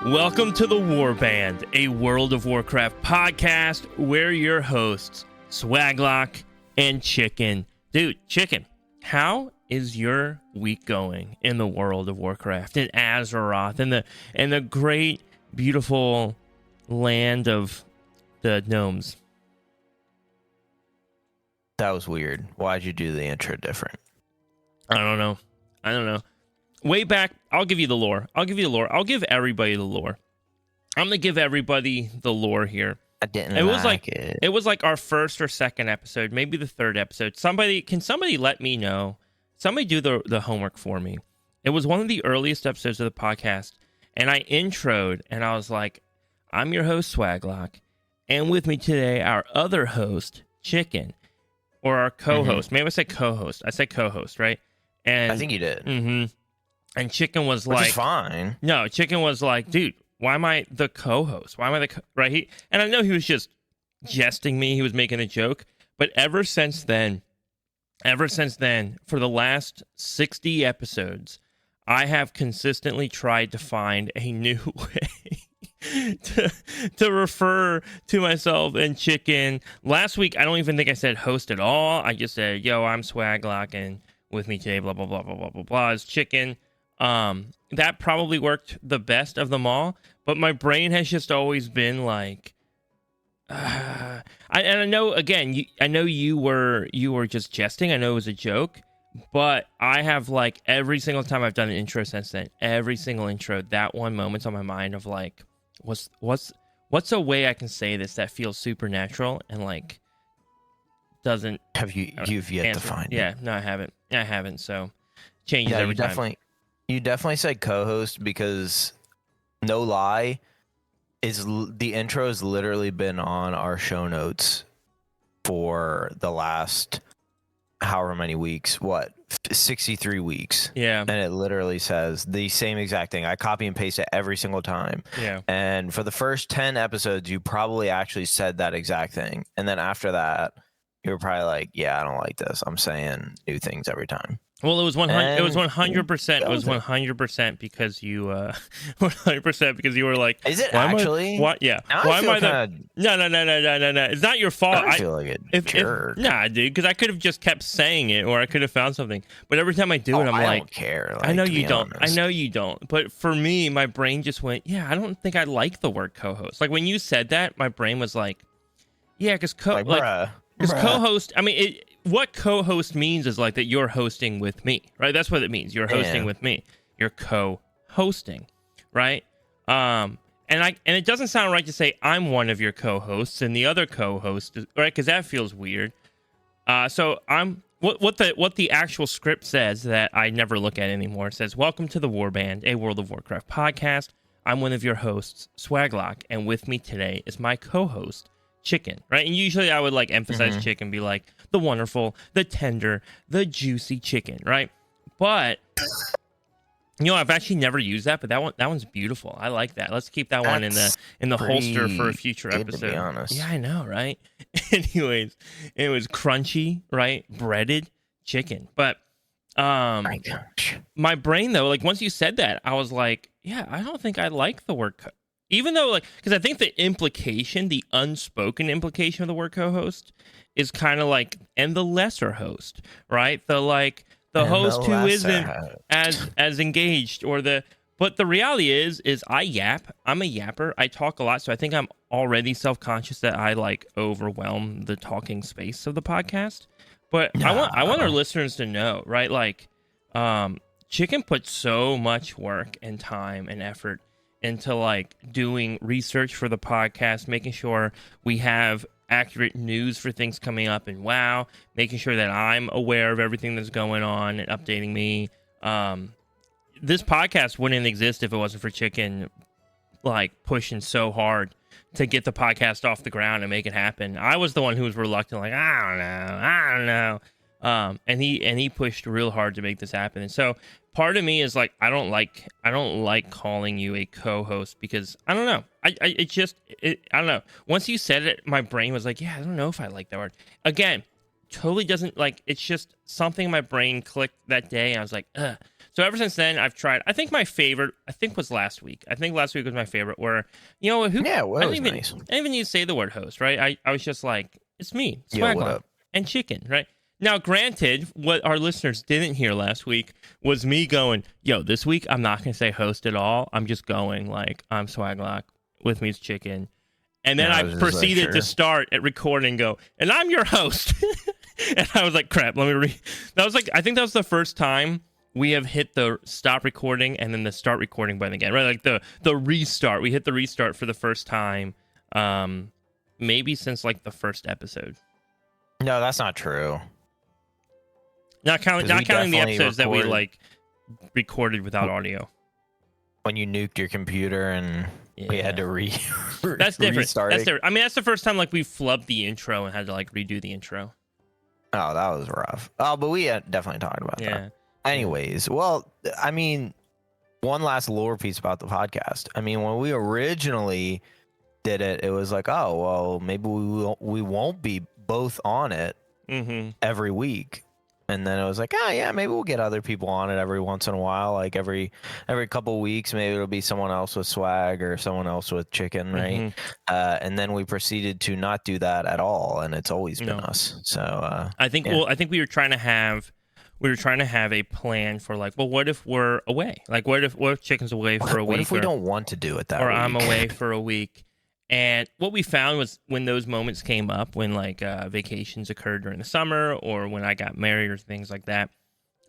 Welcome to the Warband, a World of Warcraft podcast. We're your hosts, Swaglock and Chicken. Dude, Chicken, how is your week going in the World of Warcraft, in Azeroth, in the great, beautiful land of the gnomes? That was weird. Why'd you do the intro different? I don't know. Way back, I'll give you the lore. I'll give everybody the lore. I'm going to give everybody the lore here. I didn't It was like our first or second episode, maybe the third episode. Can somebody let me know? Somebody do the homework for me. It was one of the earliest episodes of the podcast, and I introed, and I was like, I'm your host, Swaglock, and with me today, our other host, Chicken, or our co-host. Maybe I said co-host. I said co-host, right? And I think you did. Mm-hmm. And Chicken was Which like, is fine. No, Chicken was like, dude, why am I the co-host? Why am I right? And I know he was just jesting me. He was making a joke. But ever since then, for the last 60 episodes, I have consistently tried to find a new way to refer to myself and Chicken. Last week, I don't even think I said host at all. I just said, yo, I'm Swaglock, and with me today, blah, blah, blah, blah, blah, blah, blah, is Chicken. That probably worked the best of them all, but my brain has just always been like, I know, again, I know you were just jesting. I know it was a joke, but I have, like, every single time I've done an intro since then, every single intro, that one moment's on my mind of like, what's a way I can say this that feels supernatural and like doesn't you've yet to find it? Yeah, no, I haven't. So changes every time. You definitely said co-host because, no lie, the intro has literally been on our show notes for the last however many weeks. 63 weeks. Yeah. And it literally says the same exact thing. I copy and paste it every single time. Yeah. And for the first 10 episodes, you probably actually said that exact thing. And then after that, you were probably like, yeah, I don't like this. I'm saying new things every time. Well, it was 100%. It was 100%. It was 100% because you 100% because you were like, is it actually? What? Yeah. Now Why am I the? No. It's not your fault. I feel like a jerk. Nah, dude. Because I could have just kept saying it, or I could have found something. But every time I do it, I'm I like, don't care. Like, I know you don't. Honest. I know you don't. But for me, my brain just went, yeah. I don't think I like the word co-host. Like when you said that, my brain was like, yeah, because co-host. I mean, what co-host means is like that you're hosting with me, right? That's what it means. You're hosting with me. You're co-hosting, right? And it doesn't sound right to say I'm one of your co-hosts and the other co-host, right? Because that feels weird. So I'm what the actual script says that I never look at anymore says, "Welcome to the Warband, a World of Warcraft podcast. I'm one of your hosts, Swaglock, and with me today is my co-host, Chicken," right? And usually I would like emphasize Chicken, be like the wonderful, the tender, the juicy Chicken, right? But I've actually never used that, but that one's beautiful. I like that. Let's keep that one in the holster for a future episode. To be honest. Yeah, I know, right? Anyways, it was crunchy, right? Breaded chicken. But my gosh. My brain though, like once you said that, I was like, yeah, I don't think I like the word even though, like, because I think the implication, the unspoken implication of the word co-host is kind of like, and the lesser host, right? The host who isn't as engaged, but the reality is I yap. I'm a yapper. I talk a lot, so I think I'm already self-conscious that I like overwhelm the talking space of the podcast. But I want our listeners to know, right? Like, Chicken put so much work and time and effort into like doing research for the podcast, making sure we have accurate news for things coming up, and making sure that I'm aware of everything that's going on and updating me. This podcast wouldn't exist if it wasn't for Chicken like pushing so hard to get the podcast off the ground and make it happen. I was the one who was reluctant, like I don't know. And he pushed real hard to make this happen. And so part of me is like, I don't like calling you a co-host because I don't know. I don't know. Once you said it, my brain was like, yeah, I don't know if I like that word. Again, totally doesn't like, it's just something in my brain clicked that day. I was like, ugh. So ever since then, I've tried. I think my favorite, was last week. I think last week was my favorite. Where Yeah, well, I it was didn't even, nice. I didn't even need to say the word host, right? I was just like, it's me, Yo, what Swagline, up? and Chicken, right? Now, granted, what our listeners didn't hear last week was me going, yo, this week I'm not gonna say host at all. I'm just going like I'm Swaglock, with me is Chicken. And then I proceeded to start at recording and go, and I'm your host. And I was like, crap, let me That was like, I think that was the first time we have hit the stop recording and then the start recording button again, right? Like the restart. We hit the restart for the first time, maybe since like the first episode. No, that's not true. Not counting the episodes that we like recorded without audio. When you nuked your computer and we had to That's different. restart That's it. different. I mean, that's the first time like we flubbed the intro and had to like redo the intro. Oh, that was rough. Oh, but we definitely talked about that. Anyways, well, I mean, one last lore piece about the podcast. I mean, when we originally did it, it was like, oh, well, maybe we won't be both on it every week. And then it was like, oh, yeah, maybe we'll get other people on it every once in a while. Like every couple of weeks, maybe it'll be someone else with Swag or someone else with Chicken, right? And then we proceeded to not do that at all. And it's always been us. So I think, I think we were trying to have a plan for like, well, what if we're away? Like, what if Chicken's away for a week? What if we don't want to do it that or week? I'm away for a week? And what we found was when those moments came up, when like vacations occurred during the summer or when I got married or things like that,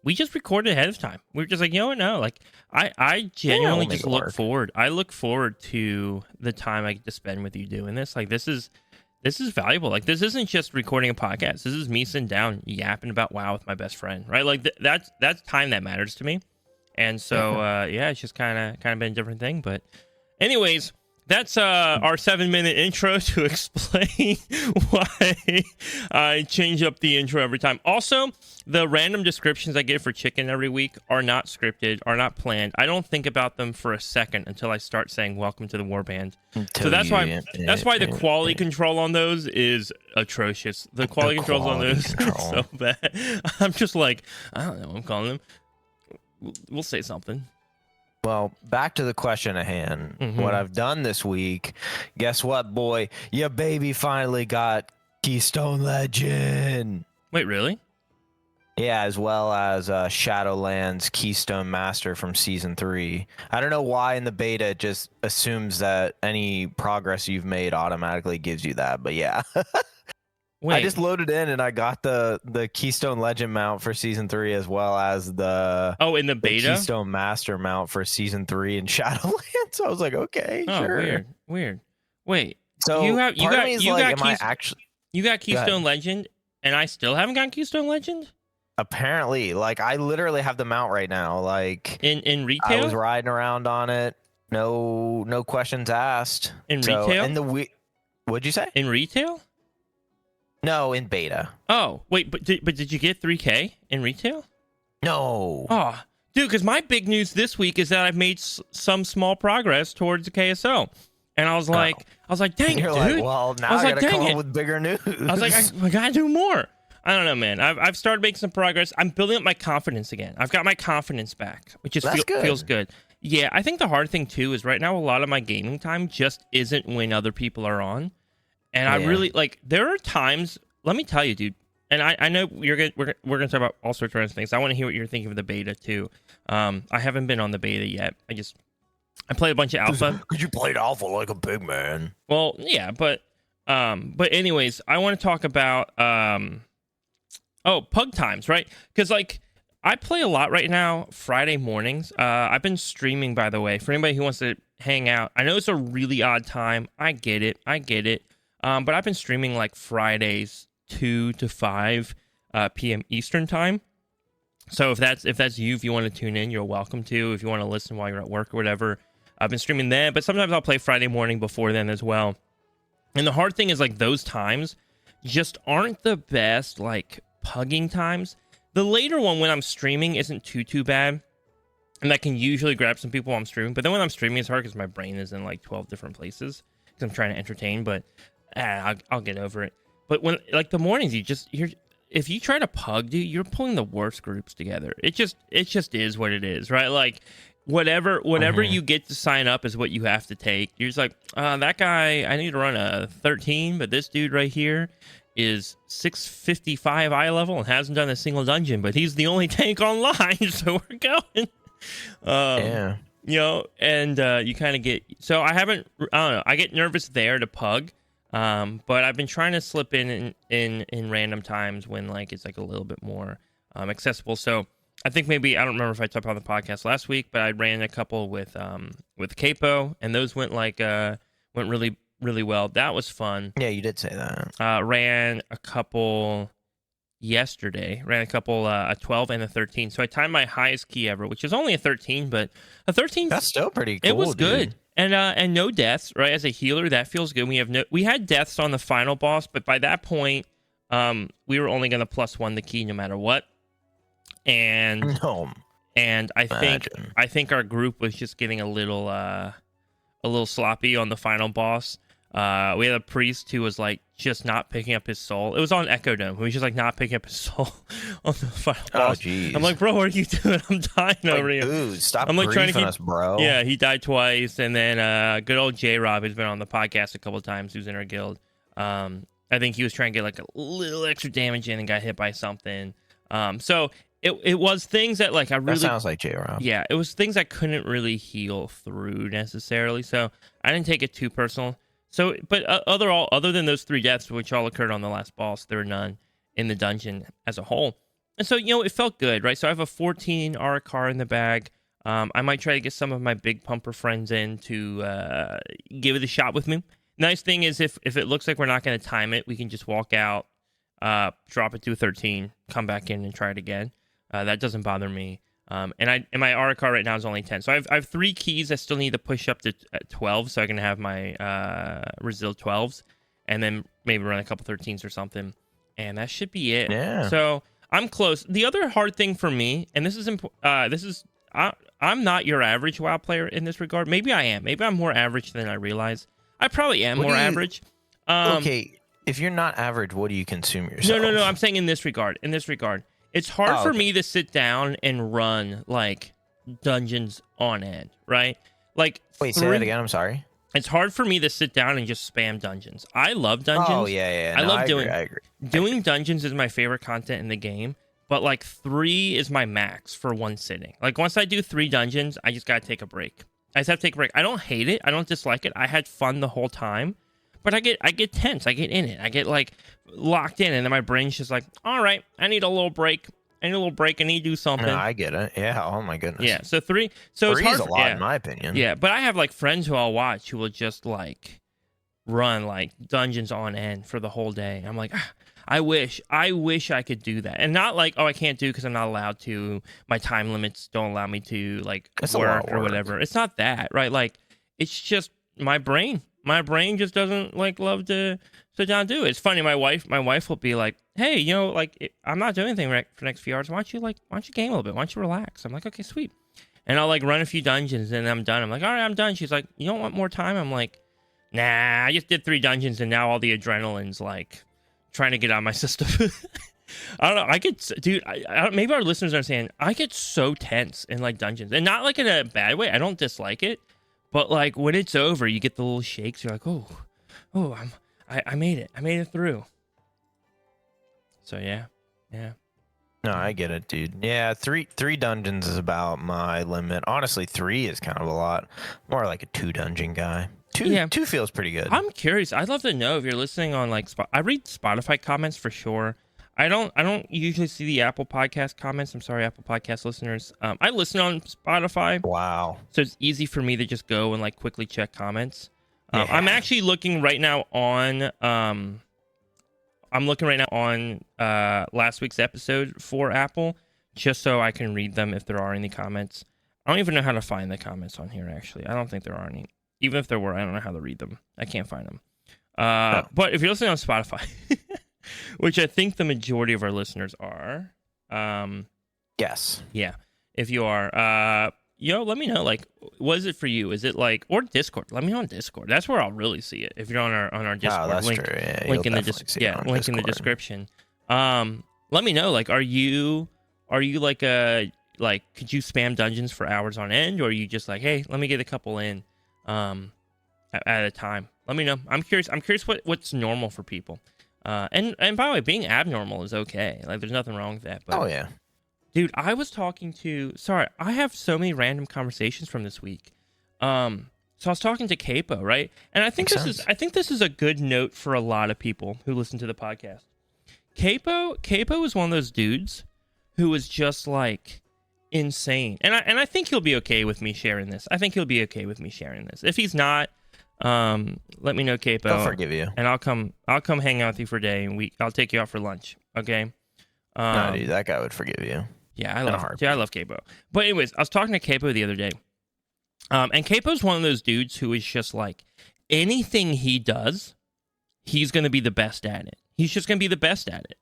we just recorded ahead of time. We were just like, no, like I genuinely just look forward. I look forward to the time I get to spend with you doing this. Like this is valuable. Like this isn't just recording a podcast. This is me sitting down yapping about WoW with my best friend, right? Like that's time that matters to me. And so it's just kind of been a different thing. But anyways. That's our 7-minute intro to explain why I change up the intro every time. Also, the random descriptions I give for Chicken every week are not scripted, are not planned. I don't think about them for a second until I start saying "Welcome to the Warband." So that's why the quality control on those is atrocious. The quality controls on those are so bad. I'm just like, I don't know what I'm calling them. We'll say something. Well, back to the question at hand. What I've done this week, guess what, boy? Your baby finally got Keystone Legend. Wait, really? Yeah, as well as Shadowlands Keystone Master from Season 3. I don't know why in the beta it just assumes that any progress you've made automatically gives you that, but yeah. Wait. I just loaded in and I got the Keystone Legend mount for Season 3 as well as the in the beta? The Keystone Master mount for Season 3 in Shadowlands. So I was like, okay, sure. Weird. Wait. So you got Keystone Go Legend and I still haven't gotten Keystone Legend? Apparently, like I literally have the mount right now. Like in retail? I was riding around on it. No questions asked. In retail? What'd you say? In retail? No, in beta. Oh, wait, but did you get 3K in retail? No. Oh, dude, because my big news this week is that I've made some small progress towards the KSO. And I was like, dang it, dude. Like, well, now I gotta come up with bigger news. I was like, I gotta do more. I don't know, man. I've started making some progress. I'm building up my confidence again. I've got my confidence back, which just feels good. Yeah, I think the hard thing, too, is right now a lot of my gaming time just isn't when other people are on. And I really, like, there are times, let me tell you, dude, and I know we're gonna talk about all sorts of random things. I want to hear what you're thinking of the beta, too. I haven't been on the beta yet. I played a bunch of alpha. Because you played alpha like a big man. Well, yeah, but anyways, I want to talk about, pug times, right? Because, like, I play a lot right now, Friday mornings. I've been streaming, by the way, for anybody who wants to hang out. I know it's a really odd time. I get it. But I've been streaming like Fridays 2 to 5 p.m. Eastern time. So if that's you, if you want to tune in, you're welcome to. If you want to listen while you're at work or whatever, I've been streaming then. But sometimes I'll play Friday morning before then as well. And the hard thing is like those times just aren't the best like pugging times. The later one when I'm streaming isn't too bad. And that can usually grab some people while I'm streaming. But then when I'm streaming, it's hard because my brain is in like 12 different places because I'm trying to entertain. But I'll get over it. But when like the mornings, if you try to pug, dude, you're pulling the worst groups together. It just is what it is, right? Like whatever you get to sign up is what you have to take. You're just like, that guy, I need to run a 13, but this dude right here is 655 eye level and hasn't done a single dungeon, but he's the only tank online, so we're going. Yeah. You know, and you kind of get, so I don't know, I get nervous there to pug, but I've been trying to slip in random times when like it's like a little bit more accessible. So I think maybe, I don't remember if I talked about the podcast last week, but I ran a couple with Capo, and those went really, really well. That was fun. Yeah, you did say that. Ran a couple yesterday. Ran a couple, a 12 and a 13. So I timed my highest key ever, which is only a 13, but a 13. That's still pretty cool. It was good. Dude. And no deaths, right? As a healer, that feels good. We had deaths on the final boss, but by that point, we were only going to +1 the key no matter what. And I think our group was just getting a little sloppy on the final boss. We had a priest who was like just not picking up his soul. It was on Echo Dome. He was just like not picking up his soul on the final boss. Oh, jeez. I'm like, bro, what are you doing? I'm dying over here. Dude, stop I'm like trying to keep us, bro. Yeah, he died twice, and then good old J-Rob, who's been on the podcast a couple of times, who's in our guild. I think he was trying to get like a little extra damage in and got hit by something. So it was things that like I really... That sounds like J-Rob. Yeah, it was things I couldn't really heal through necessarily, so I didn't take it too personal. So, but other than those 3 deaths, which all occurred on the last boss, there were none in the dungeon as a whole. And so, you know, it felt good, right? So I have a 14 Arakar in the bag. I might try to get some of my big pumper friends in to give it a shot with me. Nice thing is if it looks like we're not going to time it, we can just walk out, drop it to a 13, come back in and try it again. That doesn't bother me. And my Arakar right now is only 10. So I have 3 keys I still need to push up to 12, so I can have my Resil 12s, and then maybe run a couple 13s or something. And that should be it. Yeah. So I'm close. The other hard thing for me, and I'm not your average WoW player in this regard. Maybe I am. Maybe I'm more average than I realize. I probably am average. Okay, if you're not average, what do you consume yourself? No. I'm saying in this regard. It's hard for me to sit down and run like dungeons on end, right? Like, wait, say that again. I'm sorry. It's hard for me to sit down and just spam dungeons. I love dungeons. Oh yeah. I love doing. I agree. Doing dungeons is my favorite content in the game, but like 3 is my max for one sitting. Like once I do 3 dungeons, I just gotta take a break. I just have to take a break. I don't hate it. I don't dislike it. I had fun the whole time. But I get tense. I get in it. I get like locked in, and then my brain's just like, all right, I need a little break. I need to do something. No, I get it. Yeah. Oh my goodness. Yeah. So 3. So 3 it's hard is a lot in my opinion. Yeah, but I have like friends who I'll watch who will just like run like dungeons on end for the whole day. I'm like, I wish I could do that, and not like, oh, I can't do because I'm not allowed to. My time limits don't allow me to like work or whatever. It's not that, right? Like, it's just my brain. My brain just doesn't like love to sit down and do it. It's funny. My wife will be like, hey, you know, like I'm not doing anything for the next few hours. Why don't you game a little bit? Why don't you relax? I'm like, okay, sweet. And I'll like run a few dungeons and I'm done. I'm like, all right, I'm done. She's like, you don't want more time? I'm like, nah, I just did 3 dungeons and now all the adrenaline's like trying to get out of my system. I don't know. Maybe our listeners are saying I get so tense in like dungeons, and not like in a bad way. I don't dislike it. But like when it's over, you get the little shakes. You're like, I made it. I made it through. So yeah. No, I get it, dude. Yeah, 3 dungeons is about my limit. Honestly, 3 is kind of a lot. More like a 2 dungeon guy. 2 feels pretty good. I'm curious. I'd love to know if you're listening on like I read Spotify comments for sure. I don't usually see the Apple Podcast comments. I'm sorry, Apple Podcast listeners. I listen on Spotify. Wow. So it's easy for me to just go and like quickly check comments. Yeah. I'm actually looking right now on last week's episode for Apple, just so I can read them if there are any comments. I don't even know how to find the comments on here, actually. I don't think there are any. Even if there were, I don't know how to read them. I can't find them. But if you're listening on Spotify, which I think the majority of our listeners are. Yes. Yeah. If you are, let me know, like, what is it for you? Is it like, or Discord? Let me know on Discord. That's where I'll really see it. If you're on our Discord, that's link, true. Yeah, link in the link in the description. let me know. Like, are you like could you spam dungeons for hours on end, or are you just like, hey, let me get a couple in at a time? Let me know. I'm curious what's normal for people. And by the way, being abnormal is okay. Like, there's nothing wrong with that. But, oh yeah, dude, I was talking to. Sorry, I have so many random conversations from this week. So I was talking to Capo, right? And I think this is a good note for a lot of people who listen to the podcast. Capo is one of those dudes who is just like insane, and I think he'll be okay with me sharing this. If he's not, let me know, Capo. I'll forgive you, and I'll come hang out with you for a day, and I'll take you out for lunch. Okay. No, dude, that guy would forgive you. Yeah, I love Capo. But anyways, I was talking to Capo the other day, and Capo's one of those dudes who is just like, anything he does, he's going to be the best at it. He's just going to be the best at it.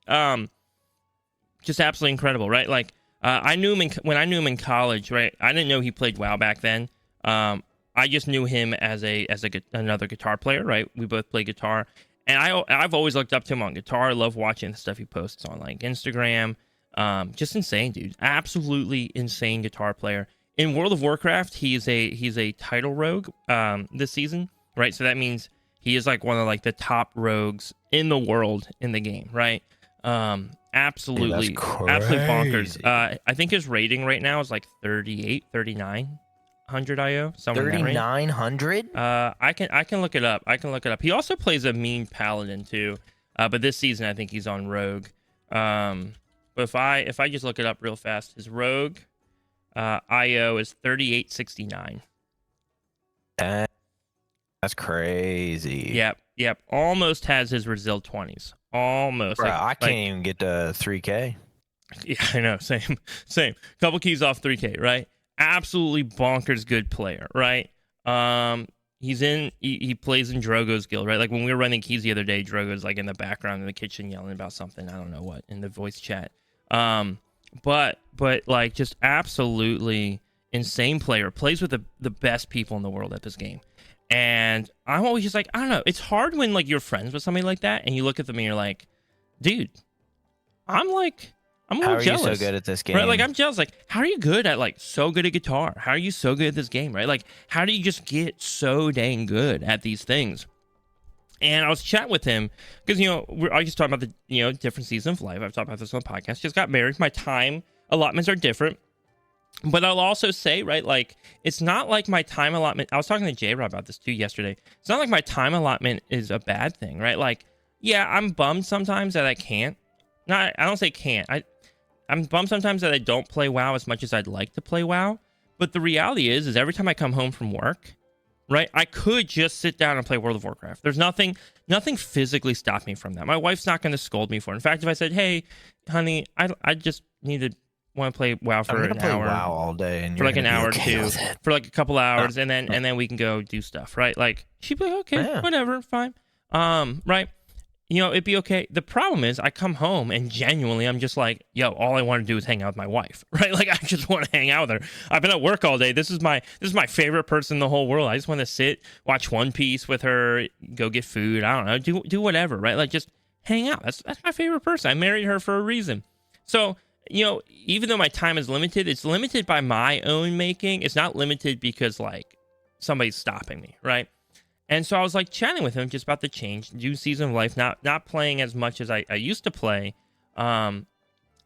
Just absolutely incredible, right? Like, I knew him when I knew him in college, right? I didn't know he played WoW back then. I just knew him as another guitar player, right? We both play guitar, and I've always looked up to him on guitar. I love watching the stuff he posts on like Instagram. Just insane, dude. Absolutely insane guitar player. In World of Warcraft, he's a title rogue this season, right? So that means he is like one of like the top rogues in the world in the game, right? Absolutely, dude, absolutely bonkers. I think his rating right now is like 3,900 IO. 3,900. I can look it up. He also plays a mean paladin too. But this season I think he's on rogue. But if I just look it up real fast, his rogue IO is 3,869. That's crazy. Yep. Almost has his Brazil 20s. Almost. Bro, I can't even get to 3K. Yeah, I know. Same. Couple keys off 3K, right? Absolutely bonkers good player, right? He plays in Drogo's guild, right? Like when we were running keys the other day, Drogo's like in the background in the kitchen yelling about something. I don't know what in the voice chat. But like just absolutely insane player. Plays with the best people in the world at this game. And I'm always just like, I don't know. It's hard when like you're friends with somebody like that and you look at them and you're like, dude, I'm a little jealous. How are you so good at this game? Right? Like I'm jealous. Like, how are you good at like so good at guitar? How are you so good at this game? Right? Like, how do you just get so dang good at these things? And I was chatting with him because I just talking about the different seasons of life. I've talked about this on the podcast. Just got married. My time allotments are different. But I'll also say, right, like, it's not like my time allotment. I was talking to J-Rob about this too yesterday. It's not like my time allotment is a bad thing, right? Like, yeah, I'm bummed sometimes that I can't. I don't say can't. I'm bummed sometimes that I don't play WoW as much as I'd like to play WoW. But the reality is every time I come home from work, right, I could just sit down and play World of Warcraft. There's nothing physically stop me from that. My wife's not going to scold me for it. In fact, if I said, hey, honey, I just want to play WoW for an hour, WoW all day, and for like an hour or two, for like a couple hours, and Oh. then we can go do stuff, right? Like she'd be like, okay, Yeah. whatever, fine, right? It'd be okay. The problem is, I come home and genuinely, I'm just like, yo, all I want to do is hang out with my wife, right? Like I just want to hang out with her. I've been at work all day. This is my favorite person in the whole world. I just want to sit, watch One Piece with her, go get food. I don't know, do whatever, right? Like just hang out. That's my favorite person. I married her for a reason. So. Even though my time is limited, it's limited by my own making. It's not limited because, like, somebody's stopping me, right? And so I was, like, chatting with him just about the change, new season of life, not playing as much as I used to play. And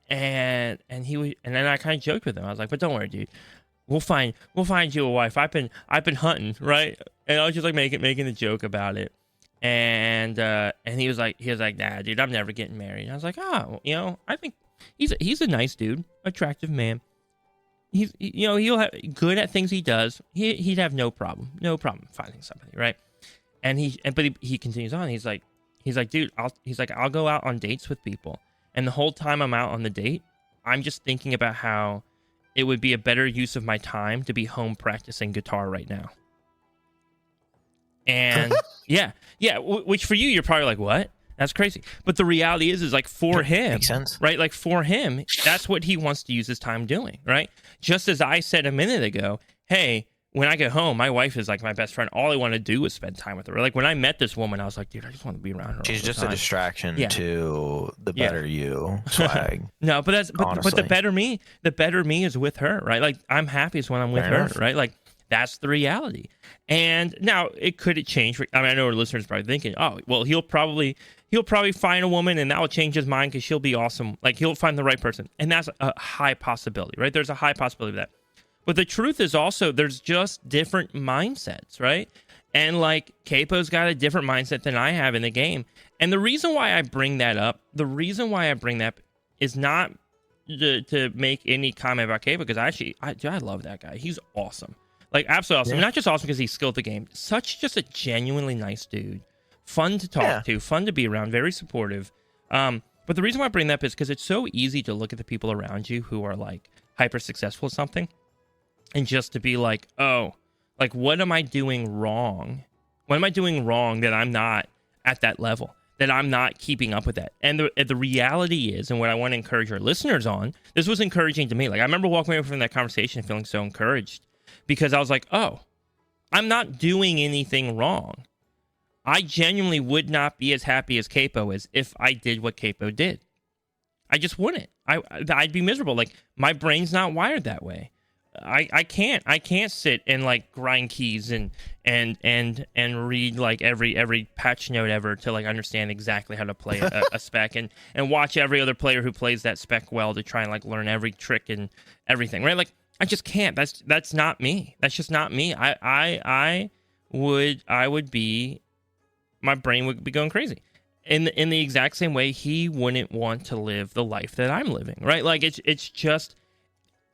then I kind of joked with him. I was like, but don't worry, dude. We'll find you a wife. I've been hunting, right? And I was just, like, making a joke about it. And he was like, nah, dude, I'm never getting married. And I was like, I think he's a nice dude, attractive man. He'll have good at things he does. He'd have no problem finding somebody, right? And he continues on. He's like, dude, I'll go out on dates with people, and the whole time I'm out on the date, I'm just thinking about how it would be a better use of my time to be home practicing guitar right now. And yeah, which for you, you're probably like, what? That's crazy. But the reality is like for him, makes sense. Right? Like for him, that's what he wants to use his time doing, right? Just as I said a minute ago, hey, when I get home, my wife is like my best friend. All I want to do is spend time with her. Like when I met this woman, I was like, dude, I just want to be around her. She's all the just time. a distraction Yeah. to the Yeah. better you swag. No, but the honestly. better me is with her, right? Like I'm happiest when I'm with Fair her, enough. right? Like that's the reality. And now it change. I mean, I know our listeners are probably thinking, oh, well, he'll probably find a woman and that will change his mind because she'll be awesome. Like he'll find the right person, and that's a high possibility, right? There's a high possibility of that. But the truth is also there's just different mindsets, right? And like Capo's got a different mindset than I have in the game. And the reason why I bring that up, is not to make any comment about Capo, because I love that guy. He's awesome. Like absolutely awesome. Yeah. Not just awesome because he's skilled at the game. Just a genuinely nice dude. Fun to talk to, fun to be around, very supportive. But the reason why I bring that up is because it's so easy to look at the people around you who are like hyper successful at something and just to be like, oh, like what am I doing wrong? What am I doing wrong that I'm not at that level? That I'm not keeping up with that? And the reality is, and what I want to encourage our listeners on, this was encouraging to me. Like I remember walking away from that conversation feeling so encouraged because I was like, oh, I'm not doing anything wrong. I genuinely would not be as happy as Capo is if I did what Capo did. I just wouldn't. I'd be miserable. Like my brain's not wired that way. I can't sit and like grind keys and read like every patch note ever to like understand exactly how to play a spec and watch every other player who plays that spec well to try and like learn every trick and everything, right? Like I just can't. That's not me. That's just not me. I would be, my brain would be going crazy. In the exact same way he wouldn't want to live the life that I'm living, right? Like it's just,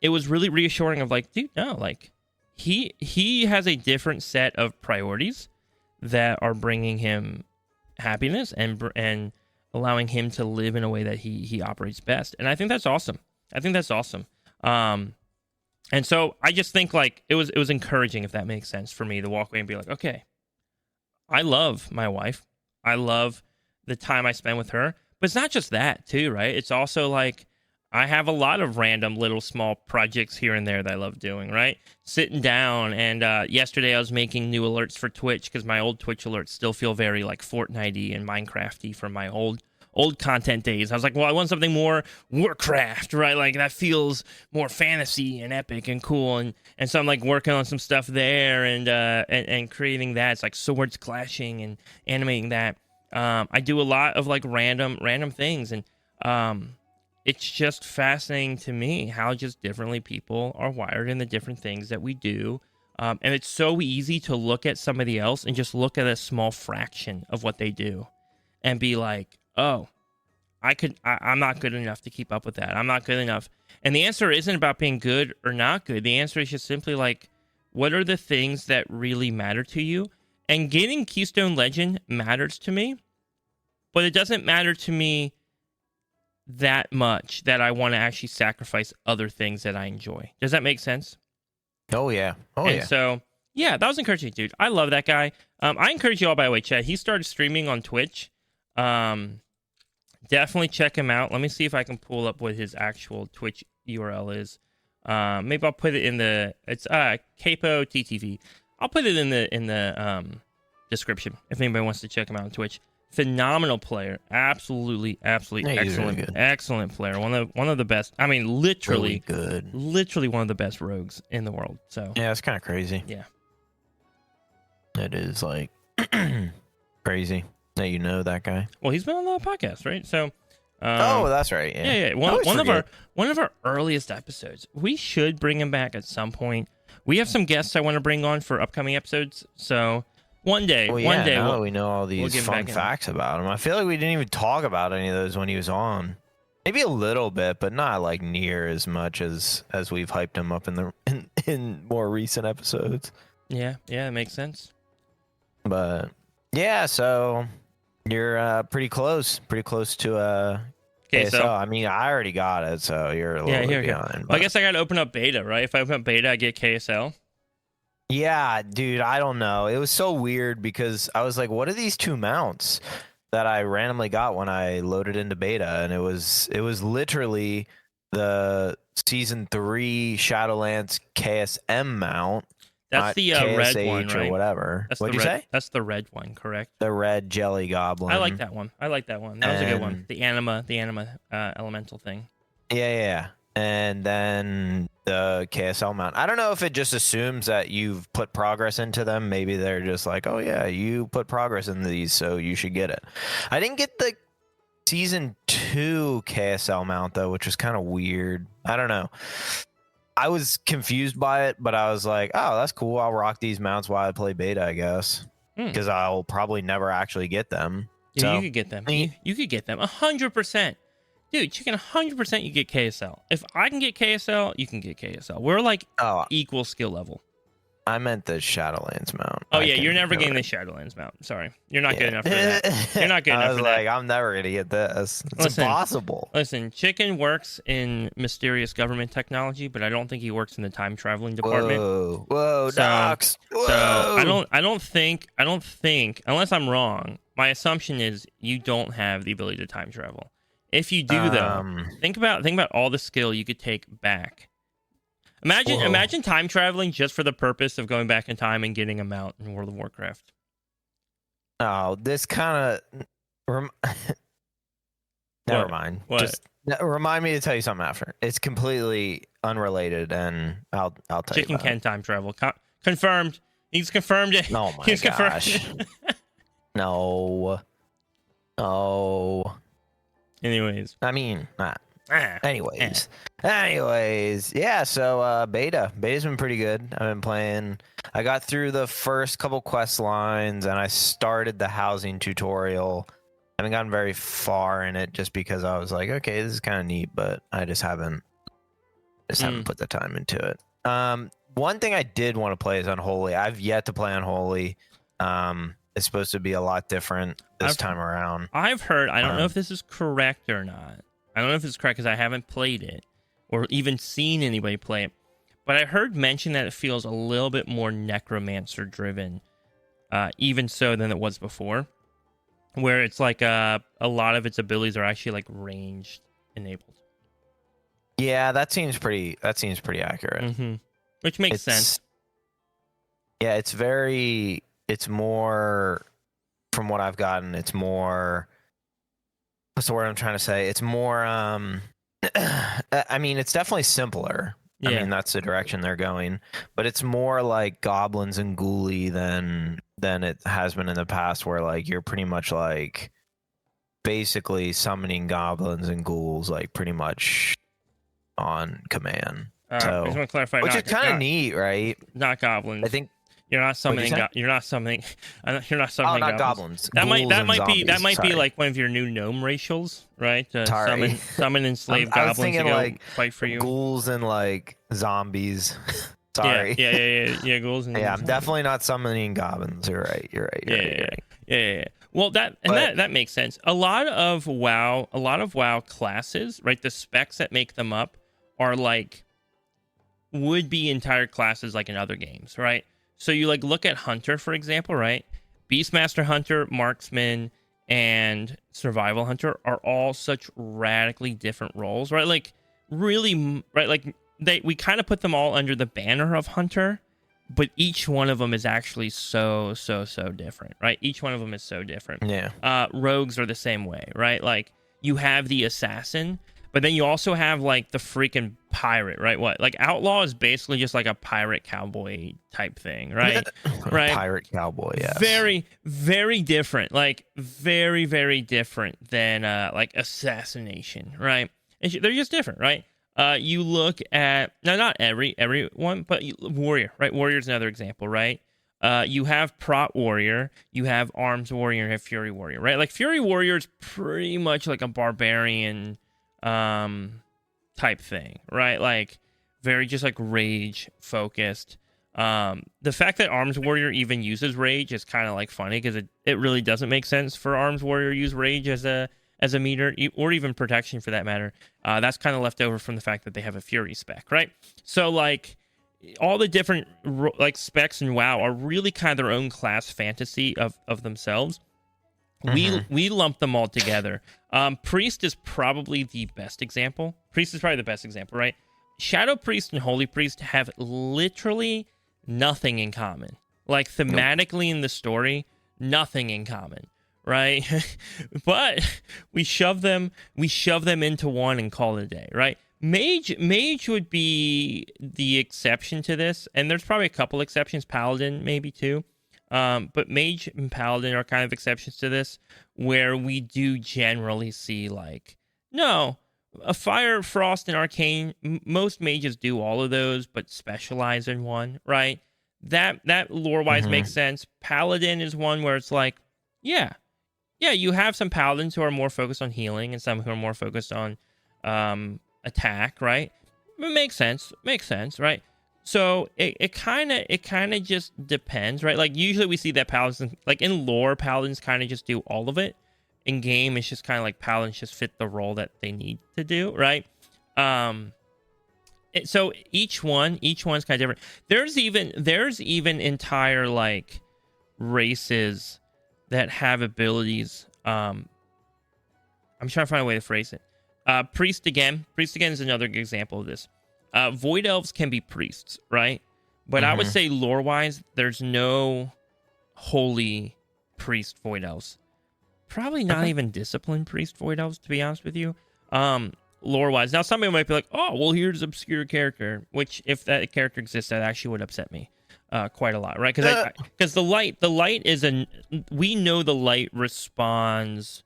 it was really reassuring of like, dude, no, like he has a different set of priorities that are bringing him happiness and allowing him to live in a way that he operates best. And I think that's awesome. And so I just think like it was encouraging, if that makes sense, for me to walk away and be like, okay, I love my wife. I love the time I spend with her. But it's not just that too, right? It's also like I have a lot of random little small projects here and there that I love doing, right? Sitting down, and yesterday I was making new alerts for Twitch because my old Twitch alerts still feel very like Fortnite-y and Minecraft-y from my old content days. I was like, well, I want something more Warcraft, right? Like that feels more fantasy and epic and cool. And so I'm like working on some stuff there and creating that. It's like swords clashing and animating that. I do a lot of like random things, and it's just fascinating to me how just differently people are wired in the different things that we do. And it's so easy to look at somebody else and just look at a small fraction of what they do and be like, oh, I'm not good enough to keep up with that. I'm not good enough. And the answer isn't about being good or not good. The answer is just simply like, what are the things that really matter to you? And getting Keystone Legend matters to me, but it doesn't matter to me that much that I want to actually sacrifice other things that I enjoy. Does that make sense? Oh yeah. So yeah, that was encouraging, dude. I love that guy. I encourage you all, by the way, Chad. He started streaming on Twitch. Definitely check him out. Let me see if I can pull up what his actual Twitch URL is. Maybe I'll put it in it's Capo TTV. I'll put it in the description if anybody wants to check him out on Twitch. Phenomenal player, absolutely excellent, really excellent player. One of the best. I mean, literally really good. Literally one of the best rogues in the world. So yeah, it's kind of crazy. Yeah, it is like crazy that you know that guy. Well, he's been on the podcast, right? So. Oh, that's right. Yeah. One of our earliest episodes. We should bring him back at some point. We have some guests I want to bring on for upcoming episodes. So one day, now that we know all these fun facts about him. I feel like we didn't even talk about any of those when he was on. Maybe a little bit, but not like near as much as we've hyped him up in more recent episodes. Yeah, it makes sense. But yeah, so you're pretty close to KSL. I mean, I already got it, so you're a little bit behind. Well, I guess I got to open up beta, right? If I open up beta, I get KSL. Yeah, dude, I don't know. It was so weird because I was like, what are these two mounts that I randomly got when I loaded into beta? And it was literally the Season 3 Shadowlands KSM mount. That's the red one, KSH right? or whatever. That's What'd the you red, say? That's the red one, correct? The red jelly goblin. I like that one. That was a good one. And- The anima elemental thing. Yeah. And then the KSL mount. I don't know if it just assumes that you've put progress into them. Maybe they're just like, oh yeah, you put progress in these, so you should get it. I didn't get the season 2 KSL mount though, which was kind of weird. I don't know. I was confused by it, but I was like, oh, that's cool. I'll rock these mounts while I play beta, I guess. Because I'll probably never actually get them. Yeah, So, you could get them. You could get them 100%. Dude, Chicken, 100% you get KSL. If I can get KSL, you can get KSL. We're like equal skill level. I meant the Shadowlands mount. Oh, yeah, you're never getting the Shadowlands mount. Sorry. You're not good enough for that. You're not good enough for that. I was like, I'm never going to get this. It's impossible. Listen, Chicken works in mysterious government technology, but I don't think he works in the time traveling department. Whoa, Docs. Whoa. So I don't think, unless I'm wrong, my assumption is you don't have the ability to time travel. If you do, though, think about all the skill you could take back. Imagine time traveling just for the purpose of going back in time and getting a mount in World of Warcraft. Oh, this kind of... Never mind. What? Just remind me to tell you something after. It's completely unrelated, and I'll tell you. Chicken can time travel. Confirmed. He's confirmed it. Oh my He's gosh. Confirmed. No. Oh. Anyways. I mean, Anyways, yeah. So beta's been pretty good. I've been playing. I got through the first couple quest lines, and I started the housing tutorial. I haven't gotten very far in it, just because I was like, okay, this is kind of neat, but I just haven't put the time into it. One thing I did want to play is Unholy. I've yet to play Unholy. It's supposed to be a lot different this time around. I've heard. I don't know if this is correct or not. I don't know if it's correct because I haven't played it or even seen anybody play it. But I heard mention that it feels a little bit more necromancer driven, even so than it was before, where it's like a lot of its abilities are actually like ranged enabled. Yeah, that seems pretty accurate. Mm-hmm. Which makes sense. Yeah, it's more, from what I've gotten, it's more, what's the word I'm trying to say? It's more, I mean, it's definitely simpler. Yeah. I mean, that's the direction they're going, but it's more like goblins and ghoulie than it has been in the past, where like you're pretty much like basically summoning goblins and ghouls like pretty much on command. I just want to clarify, which is kind of neat, right? Not goblins. I think you're not summoning. You're not summoning. Oh, not goblins. That might be like one of your new gnome racials, right? Summon enslaved goblins to go like fight for you. Ghouls and like zombies. Sorry. Yeah. Ghouls and I'm definitely not summoning goblins. You're right. Yeah. Well, that makes sense. A lot of WoW classes, right? The specs that make them up are like would be entire classes like in other games, right? So you like look at Hunter, for example, right? Beastmaster Hunter, Marksman, and Survival Hunter are all such radically different roles, right? Like really, right? Like we kind of put them all under the banner of Hunter, but each one of them is actually so different, right? Each one of them is so different. Yeah. Rogues are the same way, right? Like you have the assassin, but then you also have like the freaking pirate, right? What? Like outlaw is basically just like a pirate cowboy type thing, right? Right. Pirate cowboy, yeah. Very, very different. Like very, very different than like assassination, right? They're just different, right? You look at not everyone, but warrior, right? Warrior is another example, right? You have prot warrior, you have arms warrior, you have fury warrior, right? Like fury warrior is pretty much like a barbarian type thing, right? Like very just like rage focused. The fact that arms warrior even uses rage is kind of like funny because it really doesn't make sense for arms warrior use rage as a meter or even protection for that matter. That's kind of left over from the fact that they have a fury spec, right? So like all the different like specs in WoW are really kind of their own class fantasy of themselves. Mm-hmm. We lump them all together. Priest is probably the best example. Right? Shadow Priest and Holy Priest have literally nothing in common. Like thematically in the story, nothing in common, right? But we shove them into one and call it a day, right? Mage would be the exception to this, and there's probably a couple exceptions. Paladin maybe too, but Mage and Paladin are kind of exceptions to this, where we do generally see like a Fire, Frost, and Arcane. Most mages do all of those, but specialize in one, right? That lore wise makes sense. Paladin is one where it's like, yeah, you have some paladins who are more focused on healing and some who are more focused on attack, right? It makes sense, right? So it kind of just depends, right? Like usually we see that paladins, like in lore, paladins kind of just do all of it. In game, it's just kind of like paladins just fit the role that they need to do, right? So each one's kind of different. There's even entire like races that have abilities. I'm trying to find a way to phrase it. Priest again is another good example of this. Void elves can be priests, right? But I would say lore wise, there's no holy priest void elves. Probably not even disciplined priest void elves, to be honest with you. Lore wise, now somebody might be like, "Oh, well, here's an obscure character," which if that character exists, that actually would upset me quite a lot, right? Because the light is we know the light responds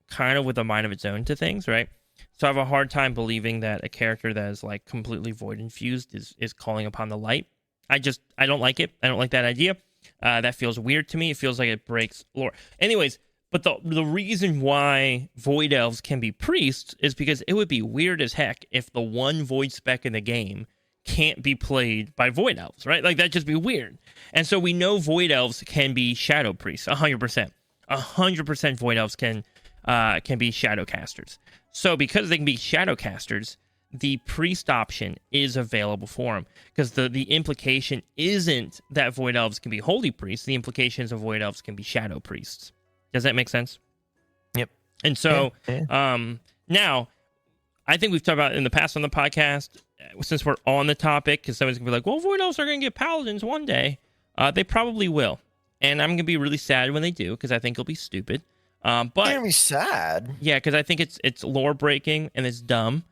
kind of with a mind of its own to things, right? So I have a hard time believing that a character that is like completely void infused is calling upon the light. I don't like it. I don't like that idea. That feels weird to me. It feels like it breaks lore. Anyways. But the reason why void elves can be priests is because it would be weird as heck if the one void spec in the game can't be played by void elves, right? Like that'd just be weird. And so we know void elves can be shadow priests, 100%. 100% void elves can be shadow casters. So because they can be shadow casters, the priest option is available for them. Because the implication isn't that void elves can be holy priests. The implication is that void elves can be shadow priests. Does that make sense? Yep. And so, now, I think we've talked about it in the past on the podcast, since we're on the topic, because someone's going to be like, well, Void Elves are going to get Paladins one day. They probably will. And I'm going to be really sad when they do, because I think it'll be stupid. But you're going to be sad? Yeah, because I think it's lore breaking and it's dumb.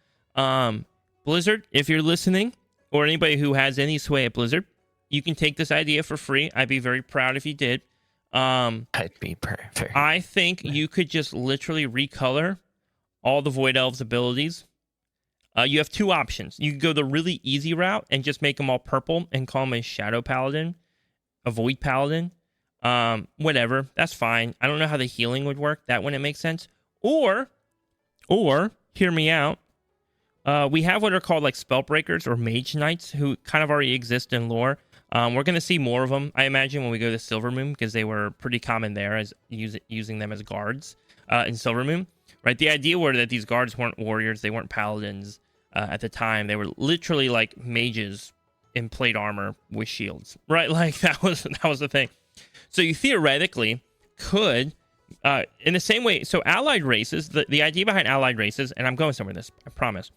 Blizzard, if you're listening, or anybody who has any sway at Blizzard, you can take this idea for free. I'd be very proud if you did. I'd be very. I think you could just literally recolor all the Void Elves' abilities. You have two options. You could go the really easy route and just make them all purple and call them a Shadow Paladin, a Void Paladin, whatever. That's fine. I don't know how the healing would work. That wouldn't make sense. Or, hear me out. We have what are called like Spellbreakers or Mage Knights who kind of already exist in lore. We're going to see more of them, I imagine, when we go to Silvermoon, because they were pretty common there as using them as guards in Silvermoon, right? The idea were that these guards weren't warriors, they weren't paladins at the time. They were literally like mages in plate armor with shields, right? Like that was the thing. So you theoretically could, in the same way, so allied races, the idea behind allied races, and I'm going somewhere with this, I promise.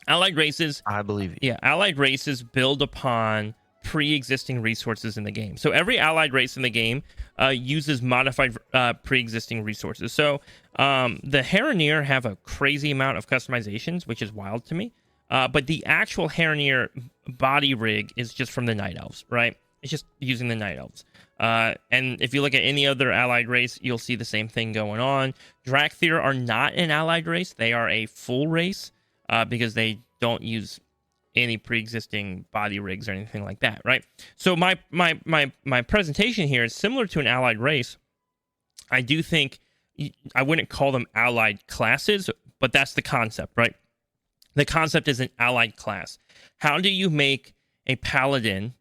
Allied races, I believe you. Yeah, allied races build upon pre-existing resources in the game. So every allied race in the game uses modified pre-existing resources. So the Heronir have a crazy amount of customizations, which is wild to me. But the actual Heronir body rig is just from the Night Elves, right? It's just using the Night Elves. And if you look at any other allied race, you'll see the same thing going on. Drakthir are not an allied race. They are a full race because they don't use any pre-existing body rigs or anything like that, right? So my presentation here is similar to an allied race. I do think I wouldn't call them allied classes, but that's the concept, right? The concept is an allied class. How do you make a paladin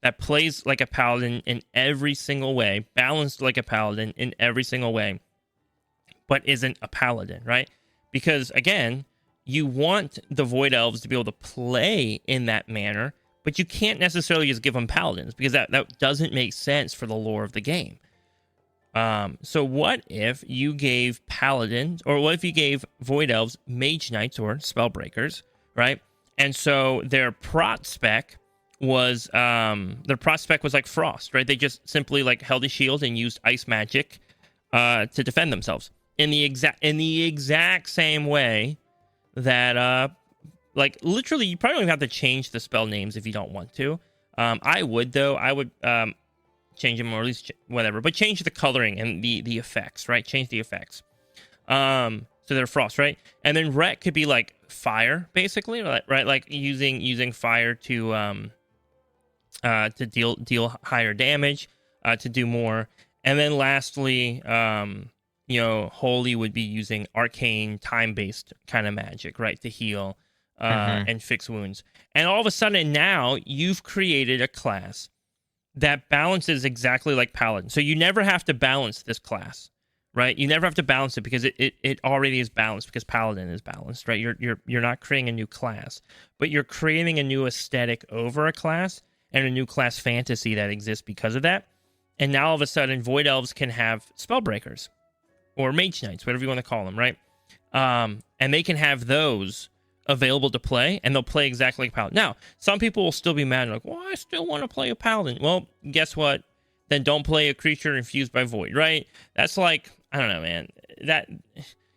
that plays like a paladin in every single way, balanced like a paladin in every single way, but isn't a paladin, right? Because again, you want the Void Elves to be able to play in that manner, but you can't necessarily just give them paladins because that doesn't make sense for the lore of the game. So what if you gave paladins, or what if you gave Void Elves Mage Knights or Spellbreakers, right? And so their prot spec was their prospect was like Frost, right? They just simply like held a shield and used ice magic to defend themselves in the exact same way that like literally you probably don't even have to change the spell names if you don't want to. I would though. I would change them, or at least whatever, but change the coloring and the effects, right? Change the effects. So they're Frost, right? And then Ret could be like fire, basically, right? Like using fire to deal higher damage, to do more. And then lastly, Holy would be using arcane time-based kind of magic, right, to heal and fix wounds. And all of a sudden now you've created a class that balances exactly like Paladin. So you never have to balance this class, right? You never have to balance it because it already is balanced because Paladin is balanced, right? You're not creating a new class, but you're creating a new aesthetic over a class and a new class fantasy that exists because of that. And now all of a sudden, Void Elves can have Spellbreakers or Mage Knights, whatever you want to call them, right? And they can have those available to play, and they'll play exactly like Paladin. Now, some people will still be mad, like, well, I still want to play a Paladin. Well, guess what? Then don't play a creature infused by Void, right? That's like, I don't know, man. That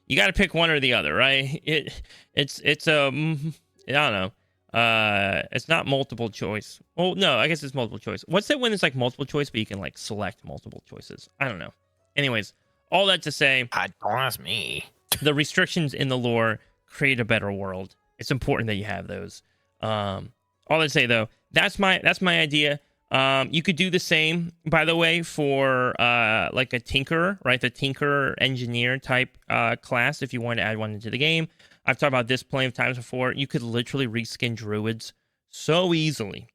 you got to pick one or the other, right? It's I don't know. It's not multiple choice. Well, no, I guess it's multiple choice. What's it when it's like multiple choice, but you can like select multiple choices? I don't know. Anyways, all that to say, don't ask me. The restrictions in the lore create a better world. It's important that you have those. All that to say though, that's my idea. You could do the same, by the way, for like a tinkerer, right? The tinkerer engineer type class. If you want to add one into the game, I've talked about this plenty of times before. You could literally reskin druids so easily.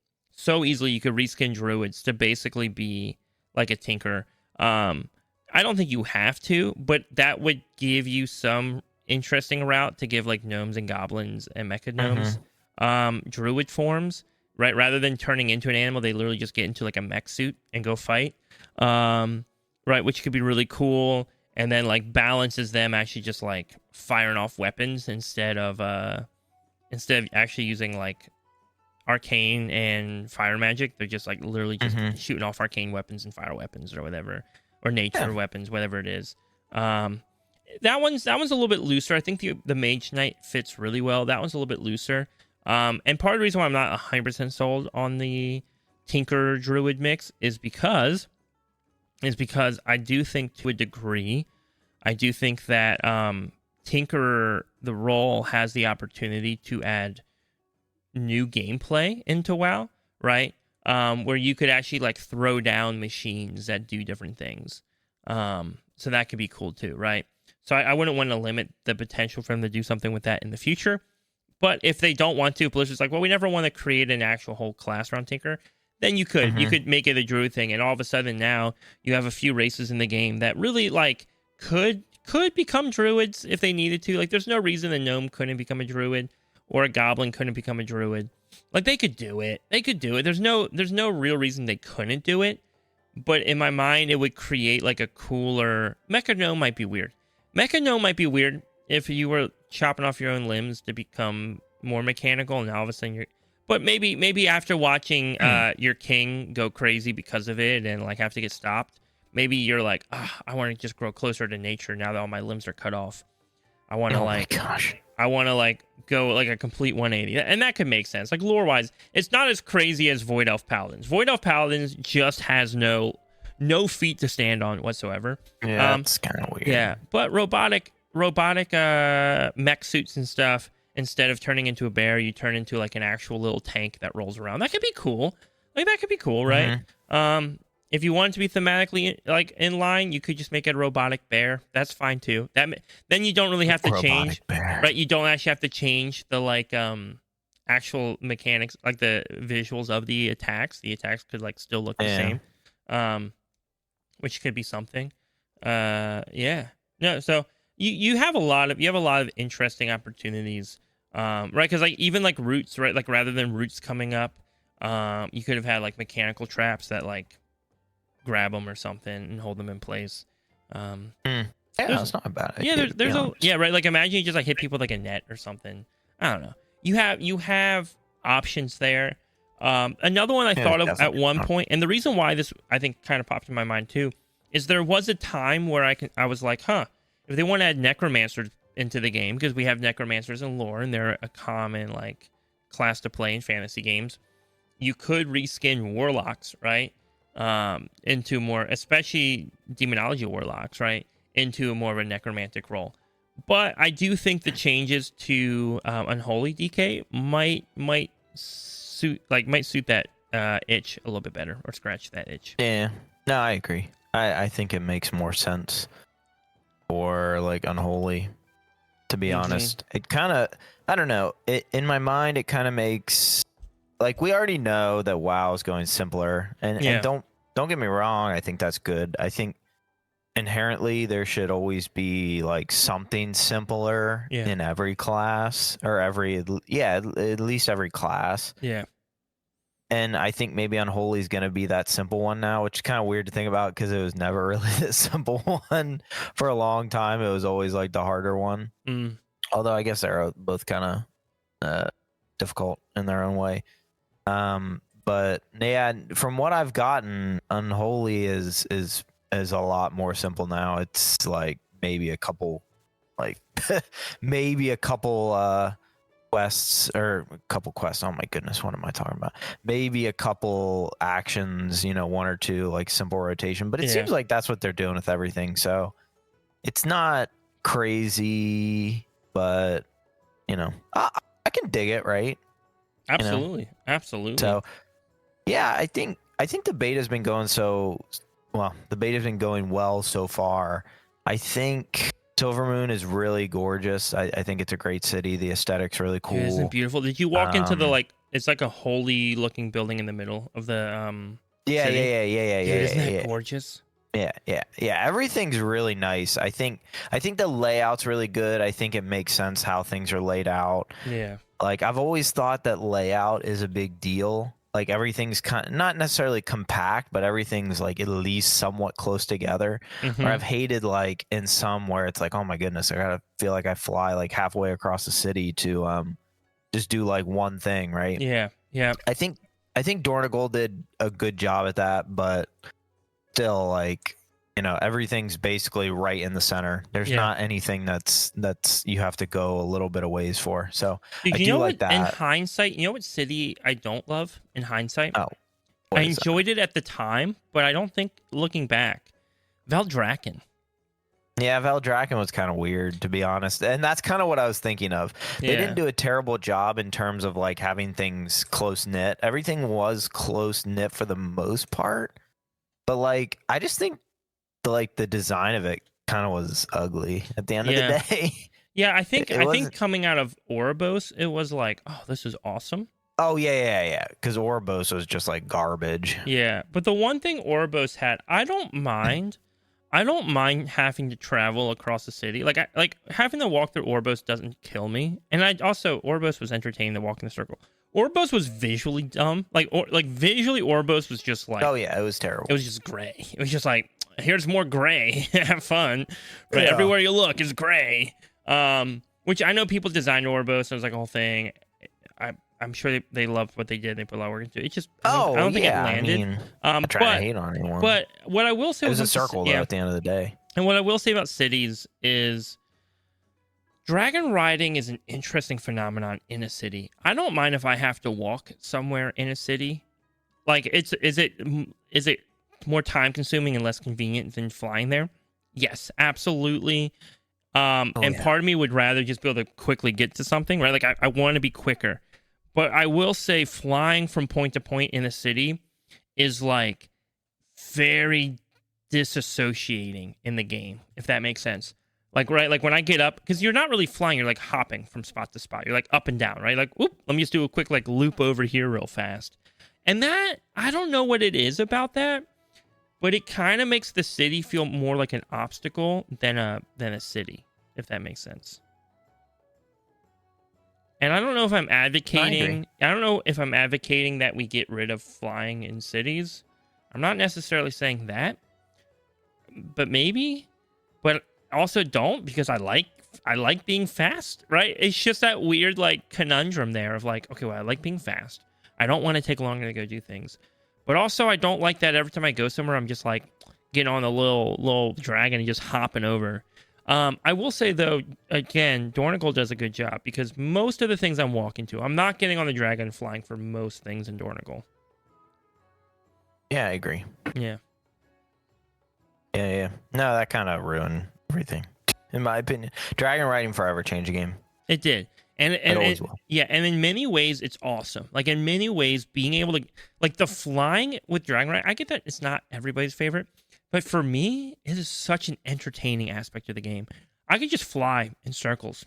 You could reskin druids to basically be like a tinker. I don't think you have to, but that would give you some interesting route to give like gnomes and goblins and mecha gnomes druid forms, right? Rather than turning into an animal, they literally just get into like a mech suit and go fight, right? Which could be really cool. And then like balances them actually just like firing off weapons instead of actually using like arcane and fire magic. They're just like literally just shooting off arcane weapons and fire weapons or whatever, or nature weapons, whatever it is. That one's a little bit looser. I think the Mage Knight fits really well. That one's a little bit looser. And part of the reason why I'm not 100% sold on the Tinker Druid mix is because I do think to a degree, I do think that Tinker, the role, has the opportunity to add new gameplay into WoW, right? Where you could actually like throw down machines that do different things. So that could be cool too, right? So I wouldn't want to limit the potential for them to do something with that in the future. But if they don't want to, Blizzard's like, well, we never want to create an actual whole class around Tinker, then you could. You could make it a druid thing, and all of a sudden now you have a few races in the game that really like could become druids if they needed to. Like, there's no reason a gnome couldn't become a druid or a goblin couldn't become a druid. Like, they could do it. There's no real reason they couldn't do it. But in my mind, it would create like a cooler Mecha Gnome. Might be weird. Mecha Gnome might be weird if you were chopping off your own limbs to become more mechanical, and all of a sudden you're. But maybe after watching your king go crazy because of it and like have to get stopped, maybe you're like, I want to just grow closer to nature now that all my limbs are cut off. I want to I want to like go like a complete 180, and that could make sense. Like lore wise, it's not as crazy as Void Elf Paladins. Void Elf Paladins just has no feet to stand on whatsoever. Yeah, it's kind of weird. Yeah, but robotic mech suits and stuff. Instead of turning into a bear, you turn into like an actual little tank that rolls around. That could be cool. Like that could be cool, right? If you want it to be thematically like in line, you could just make it a robotic bear. That's fine too. Then you don't really have to change, right? You don't actually have to change the like actual mechanics, like the visuals of the attacks. The attacks could like still look the same, which could be something. Yeah. No. So you have a lot of interesting opportunities. Right, because like even like roots, right? Like rather than roots coming up, you could have had like mechanical traps that like grab them or something and hold them in place. Yeah, that's not a bad idea. Yeah, right. Like imagine you just like hit people with like a net or something. I don't know. You have options there. Another one I Yeah, thought of at definitely. one point, and the reason why this I think kind of popped in my mind too, is there was a time where I was like, huh, if they want to add necromancers into the game, because we have necromancers in lore and they're a common like class to play in fantasy games, you could reskin warlocks, right? Into more, especially demonology warlocks, right? Into more of a necromantic role. But I do think the changes to Unholy DK might suit that itch a little bit better, or scratch that itch. Yeah, no, I agree. I think it makes more sense for like Unholy. To be honest, it kind of, I don't know. In my mind, it kind of makes, like, we already know that WoW is going simpler, and don't get me wrong. I think that's good. I think inherently there should always be like something simpler in every class, or at least every class. Yeah. And I think maybe Unholy is going to be that simple one now, which is kind of weird to think about because it was never really the simple one for a long time. It was always like the harder one. Although I guess they're both kind of difficult in their own way. But yeah, from what I've gotten, Unholy is a lot more simple now. It's like maybe a couple quests, or a couple quests. Oh my goodness, what am I talking about? Maybe a couple actions, one or two, like simple rotation. But it seems like that's what they're doing with everything. So it's not crazy, but I can dig it, right? Absolutely. Absolutely. So yeah, I think the beta's been going the beta's been going well so far. I think Silvermoon is really gorgeous. I think it's a great city. The aesthetic's really cool. Isn't it beautiful? Did you walk into the it's like a holy looking building in the middle of the Yeah. city? Isn't that Yeah. gorgeous? Yeah. Everything's really nice. I think the layout's really good. I think it makes sense how things are laid out. Yeah. Like, I've always thought that layout is a big deal. Like, everything's not necessarily compact, but everything's like at least somewhat close together. Or I've hated like in some where it's like, oh my goodness, I gotta feel like I fly like halfway across the city to just do like one thing, right? Yeah. I think Dornigal did a good job at that, but still, like, everything's basically right in the center. There's not anything that's you have to go a little bit of ways for. So I do like that. In hindsight, you know what city I don't love in hindsight? Oh, I enjoyed it at the time, but I don't think looking back, Valdrakken. Yeah, Valdrakken was kind of weird, to be honest. And that's kind of what I was thinking of. They didn't do a terrible job in terms of like having things close knit. Everything was close knit for the most part. But like, I just think the design of it kind of was ugly at the end of the day. Yeah, I think coming out of Oribos, it was like, oh, this is awesome. Oh yeah. Because Oribos was just like garbage. Yeah, but the one thing Oribos had, I don't mind having to travel across the city. Like having to walk through Oribos doesn't kill me. And Oribos was entertaining to walk in the circle. Oribos was visually dumb. Visually, Oribos was just like, oh yeah, it was terrible. It was just gray. It was just like, here's more gray. Have fun. But everywhere you look is gray. Which I know people designed Oribos. It was like a whole thing. I'm sure they loved what they did. They put a lot of work into it. It just, I don't think it landed. I'm trying to hate on anyone. But what I will say, it was a circle though at the end of the day. And what I will say about cities is, dragon riding is an interesting phenomenon in a city. I don't mind if I have to walk somewhere in a city. Like, is it more time consuming and less convenient than flying there? Yes, absolutely. Part of me would rather just be able to quickly get to something, right? Like, I want to be quicker. But I will say flying from point to point in a city is like very disassociating in the game, if that makes sense. Like, right, like when I get up, because you're not really flying, you're like hopping from spot to spot. You're like up and down, right? Like, whoop, let me just do a quick like loop over here real fast. And that, I don't know what it is about that, but it kind of makes the city feel more like an obstacle than a city, if that makes sense. And I don't know if I'm advocating. I don't know if I'm advocating that we get rid of flying in cities. I'm not necessarily saying that, but maybe. But also don't, because I like being fast, right? It's just that weird like conundrum there of like, okay, well, I like being fast, I don't want to take longer to go do things. But also, I don't like that every time I go somewhere, I'm just like getting on a little dragon and just hopping over. I will say, though, again, Dornigal does a good job because most of the things I'm walking to, I'm not getting on the dragon and flying for most things in Dornigal. Yeah, I agree. Yeah. Yeah. No, that kind of ruined everything, in my opinion. Dragon riding forever changed the game. It did. And always will. Yeah, and in many ways, it's awesome. Like, in many ways, being able to... Like, the flying with Dragon Ride, I get that it's not everybody's favorite, but for me, it is such an entertaining aspect of the game. I could just fly in circles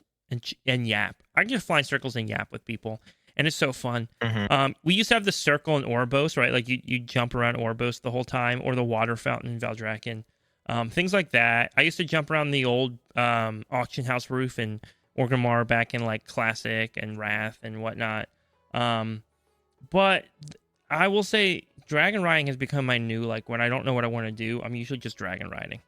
and yap. I can just fly in circles and yap with people, and it's so fun. Mm-hmm. We used to have the circle in Oribos, right? Like, you jump around Oribos the whole time, or the water fountain in Valdrakken. Things like that. I used to jump around the old auction house roof in Orgrimmar back in like Classic and Wrath and whatnot. But I will say dragon riding has become my new, like, when I don't know what I want to do, I'm usually just dragon riding.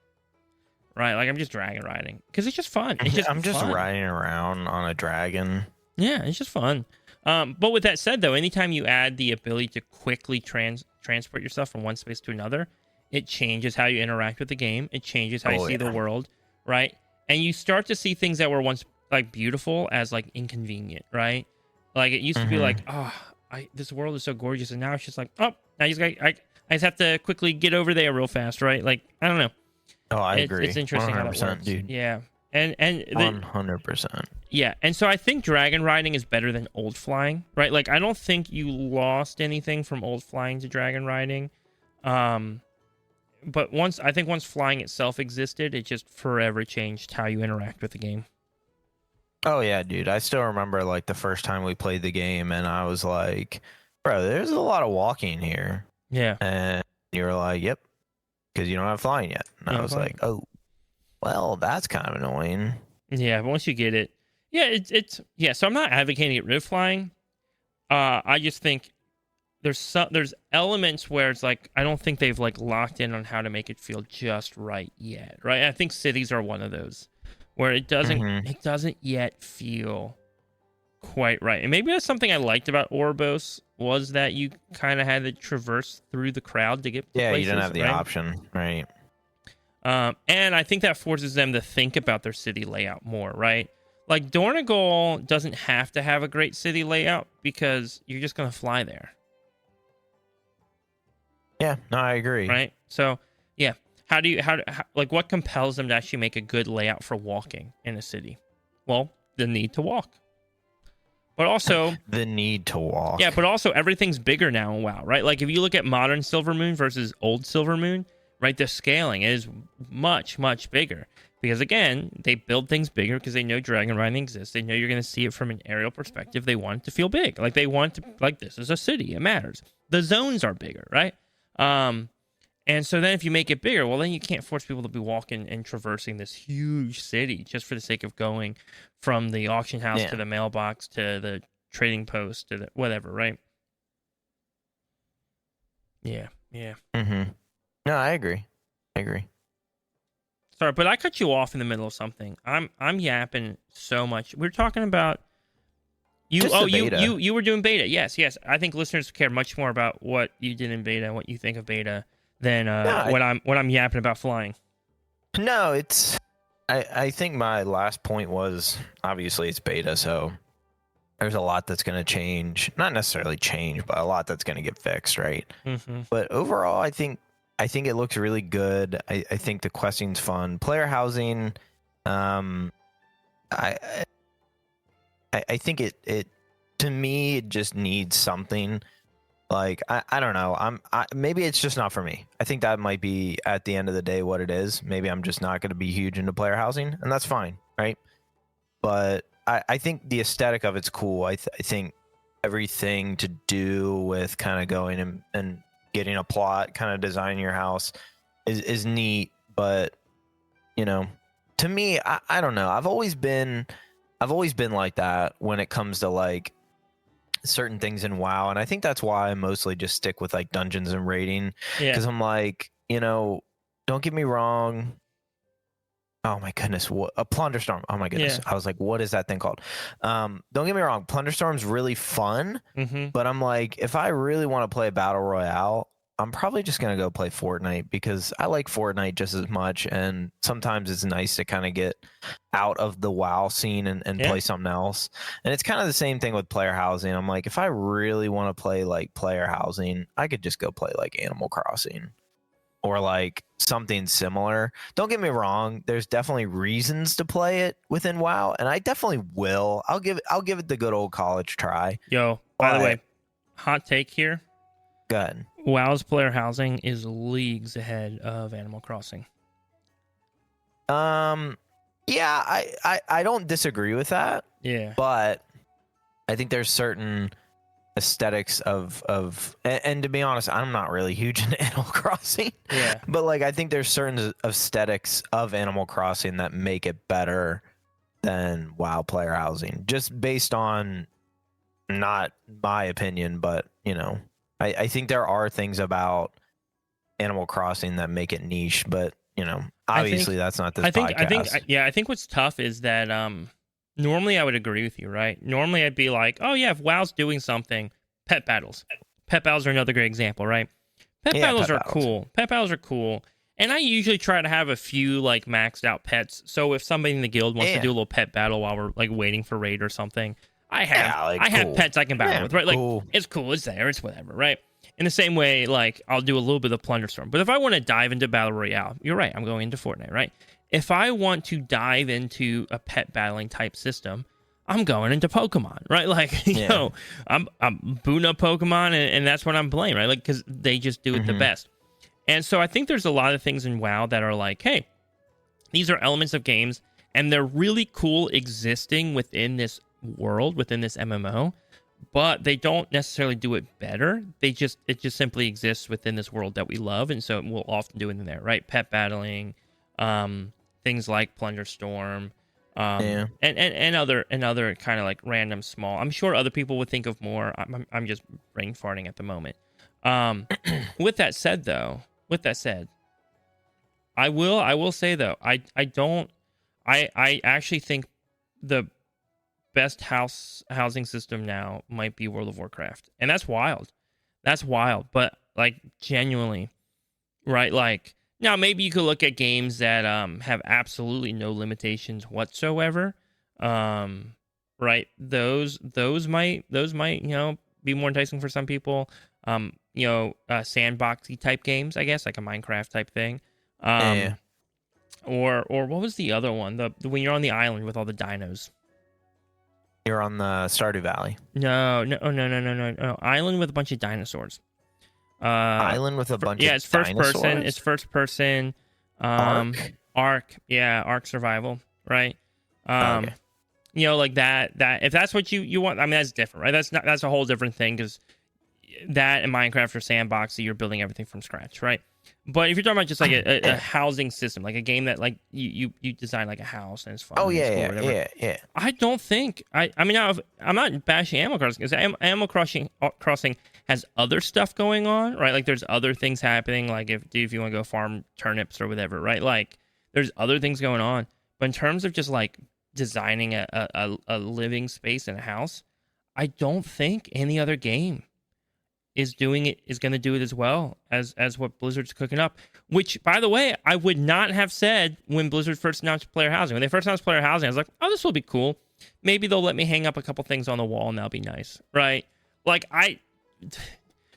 Right? Like, I'm just dragon riding because it's just fun. I'm just riding around on a dragon. Yeah, it's just fun. But with that said, though, anytime you add the ability to quickly transport yourself from one space to another, it changes how you interact with the game. It changes how you see the world, right? And you start to see things that were once like beautiful as like inconvenient, right? Like, it used to be like, oh, this world is so gorgeous, and now it's just like, oh, I just have to quickly get over there real fast, right? Like, I don't know. Oh, I agree. It's interesting how that works, dude. Yeah, and 100%. Yeah, and so I think dragon riding is better than old flying, right? Like, I don't think you lost anything from old flying to dragon riding. But once flying itself existed, it just forever changed how you interact with the game. Oh yeah, dude. I still remember like the first time we played the game, and I was like, bro, there's a lot of walking here. Yeah. And you were like, yep, because you don't have flying yet. And I was like, oh, well, that's kind of annoying. Yeah, but once you get it, yeah, it's yeah. So I'm not advocating get rid of flying. I just think there's elements where it's like I don't think they've like locked in on how to make it feel just right yet, right? I think cities are one of those where it doesn't yet feel quite right. And maybe that's something I liked about Oribos was that you kind of had to traverse through the crowd to get to places, you didn't have the option, right? And I think that forces them to think about their city layout more, right? Like, Dornigal doesn't have to have a great city layout because you're just going to fly there. Yeah, no, I agree. Right? So, yeah. How what compels them to actually make a good layout for walking in a city? Well, the need to walk. But also... the need to walk. Yeah, but also everything's bigger now in WoW, right? Like, if you look at modern Silvermoon versus old Silvermoon, right, the scaling is much, much bigger. Because, again, they build things bigger because they know dragon riding exists. They know you're going to see it from an aerial perspective. They want it to feel big. Like, they want to... Like, this is a city. It matters. The zones are bigger, right? And so then if you make it bigger, well, then you can't force people to be walking and traversing this huge city just for the sake of going from the auction house to the mailbox to the trading post to the whatever, right? Yeah. Mm-hmm. No, I agree. Sorry, but I cut you off in the middle of something. I'm yapping so much. We're talking about you. You were doing beta. Yes. I think listeners care much more about what you did in beta and what you think of beta than when I'm yapping about flying. No, it's. I think my last point was obviously it's beta, so there's a lot that's going to change. Not necessarily change, but a lot that's going to get fixed, right? Mm-hmm. But overall, I think it looks really good. I think the questing's fun. Player housing, I think it to me it just needs something. Like I don't know. Maybe it's just not for me. I think that might be at the end of the day what it is. Maybe I'm just not going to be huge into player housing, and that's fine, right? But I think the aesthetic of it's cool. I think everything to do with kind of going and getting a plot, kind of designing your house is neat. But you know, to me, I don't know. I've always been like that when it comes to like certain things in WoW, and I think that's why I mostly just stick with like dungeons and raiding, because I'm like, you know, don't get me wrong, Oh my goodness, what a plunder storm. Oh my goodness. Yeah. I was like, what is that thing called? Don't get me wrong, plunder storm's really fun, Mm-hmm. but I'm like, if I really want to play battle royale, I'm probably just gonna go play Fortnite because I like Fortnite just as much, and sometimes it's nice to kind of get out of the WoW scene and Yeah. play something else. And it's kind of the same thing with player housing. I'm like, if I really want to play like player housing, I could just go play like Animal Crossing or like something similar. Don't get me wrong, there's definitely reasons to play it within WoW, and I definitely will. I'll give it the good old college try. Yo, by the way, hot take here. Good. WoW's player housing is leagues ahead of Animal Crossing. Yeah, I don't disagree with that. Yeah. But I think there's certain aesthetics of and to be honest, I'm not really huge into Animal Crossing. Yeah. But like I think there's certain aesthetics of Animal Crossing that make it better than WoW player housing. Just based on not my opinion, but you know, I think there are things about Animal Crossing that make it niche, but you know, obviously that's not this podcast. I think what's tough is that normally I would agree with you, right? Normally I'd be like, oh yeah, if WoW's doing something, pet battles. Pet battles are another great example, right? Pet battles are cool. Pet battles are cool. And I usually try to have a few like maxed out pets. So if somebody in the guild wants to do a little pet battle while we're like waiting for raid or something, I have pets I can battle with, right? Like it's cool, it's there, it's whatever, right? In the same way, like I'll do a little bit of Plunder Storm. But if I want to dive into Battle Royale, you're right, I'm going into Fortnite, right? If I want to dive into a pet battling type system, I'm going into Pokemon, right? Like, you know, I'm booting up Pokemon, and that's what I'm playing, right? Like, because they just do it the best. And so I think there's a lot of things in WoW that are like, hey, these are elements of games, and they're really cool existing within this world, within this MMO, but they don't necessarily do it better. It just simply exists within this world that we love, and so we'll often do it in there, right? Pet battling, things like Plunder Storm, and other kind of like random small. I'm sure other people would think of more. I'm just brain farting at the moment. With that said, I will say though, I actually think the best housing system now might be World of Warcraft, and that's wild. That's wild, but like genuinely, right? Like now, maybe you could look at games that have absolutely no limitations whatsoever. Right? Those might be more enticing for some people. Sandboxy type games, I guess, like a Minecraft type thing. Or what was the other one? The when you're on the island with all the dinos. You're on the Stardew Valley. No. Island with a bunch of dinosaurs. Island with a bunch of it's first dinosaurs? person. It's first person. Ark. Yeah, Ark survival. Right. Okay. You know, like that. If that's what you want, I mean, that's different, right? That's a whole different thing because that and Minecraft are sandboxy. You're building everything from scratch, right? But if you're talking about just like a housing system, like a game that like you design like a house and it's fun. Yeah. I don't think I'm not bashing Animal Crossing because Animal Crossing has other stuff going on, right? Like there's other things happening. Like if you want to go farm turnips or whatever, right? Like there's other things going on. But in terms of just like designing a living space in a house, I don't think any other game is going to do it as well as what Blizzard's cooking up. Which, by the way, I would not have said when Blizzard first announced player housing. When they first announced player housing, I was like, oh, this will be cool. Maybe they'll let me hang up a couple things on the wall and that'll be nice, right? Like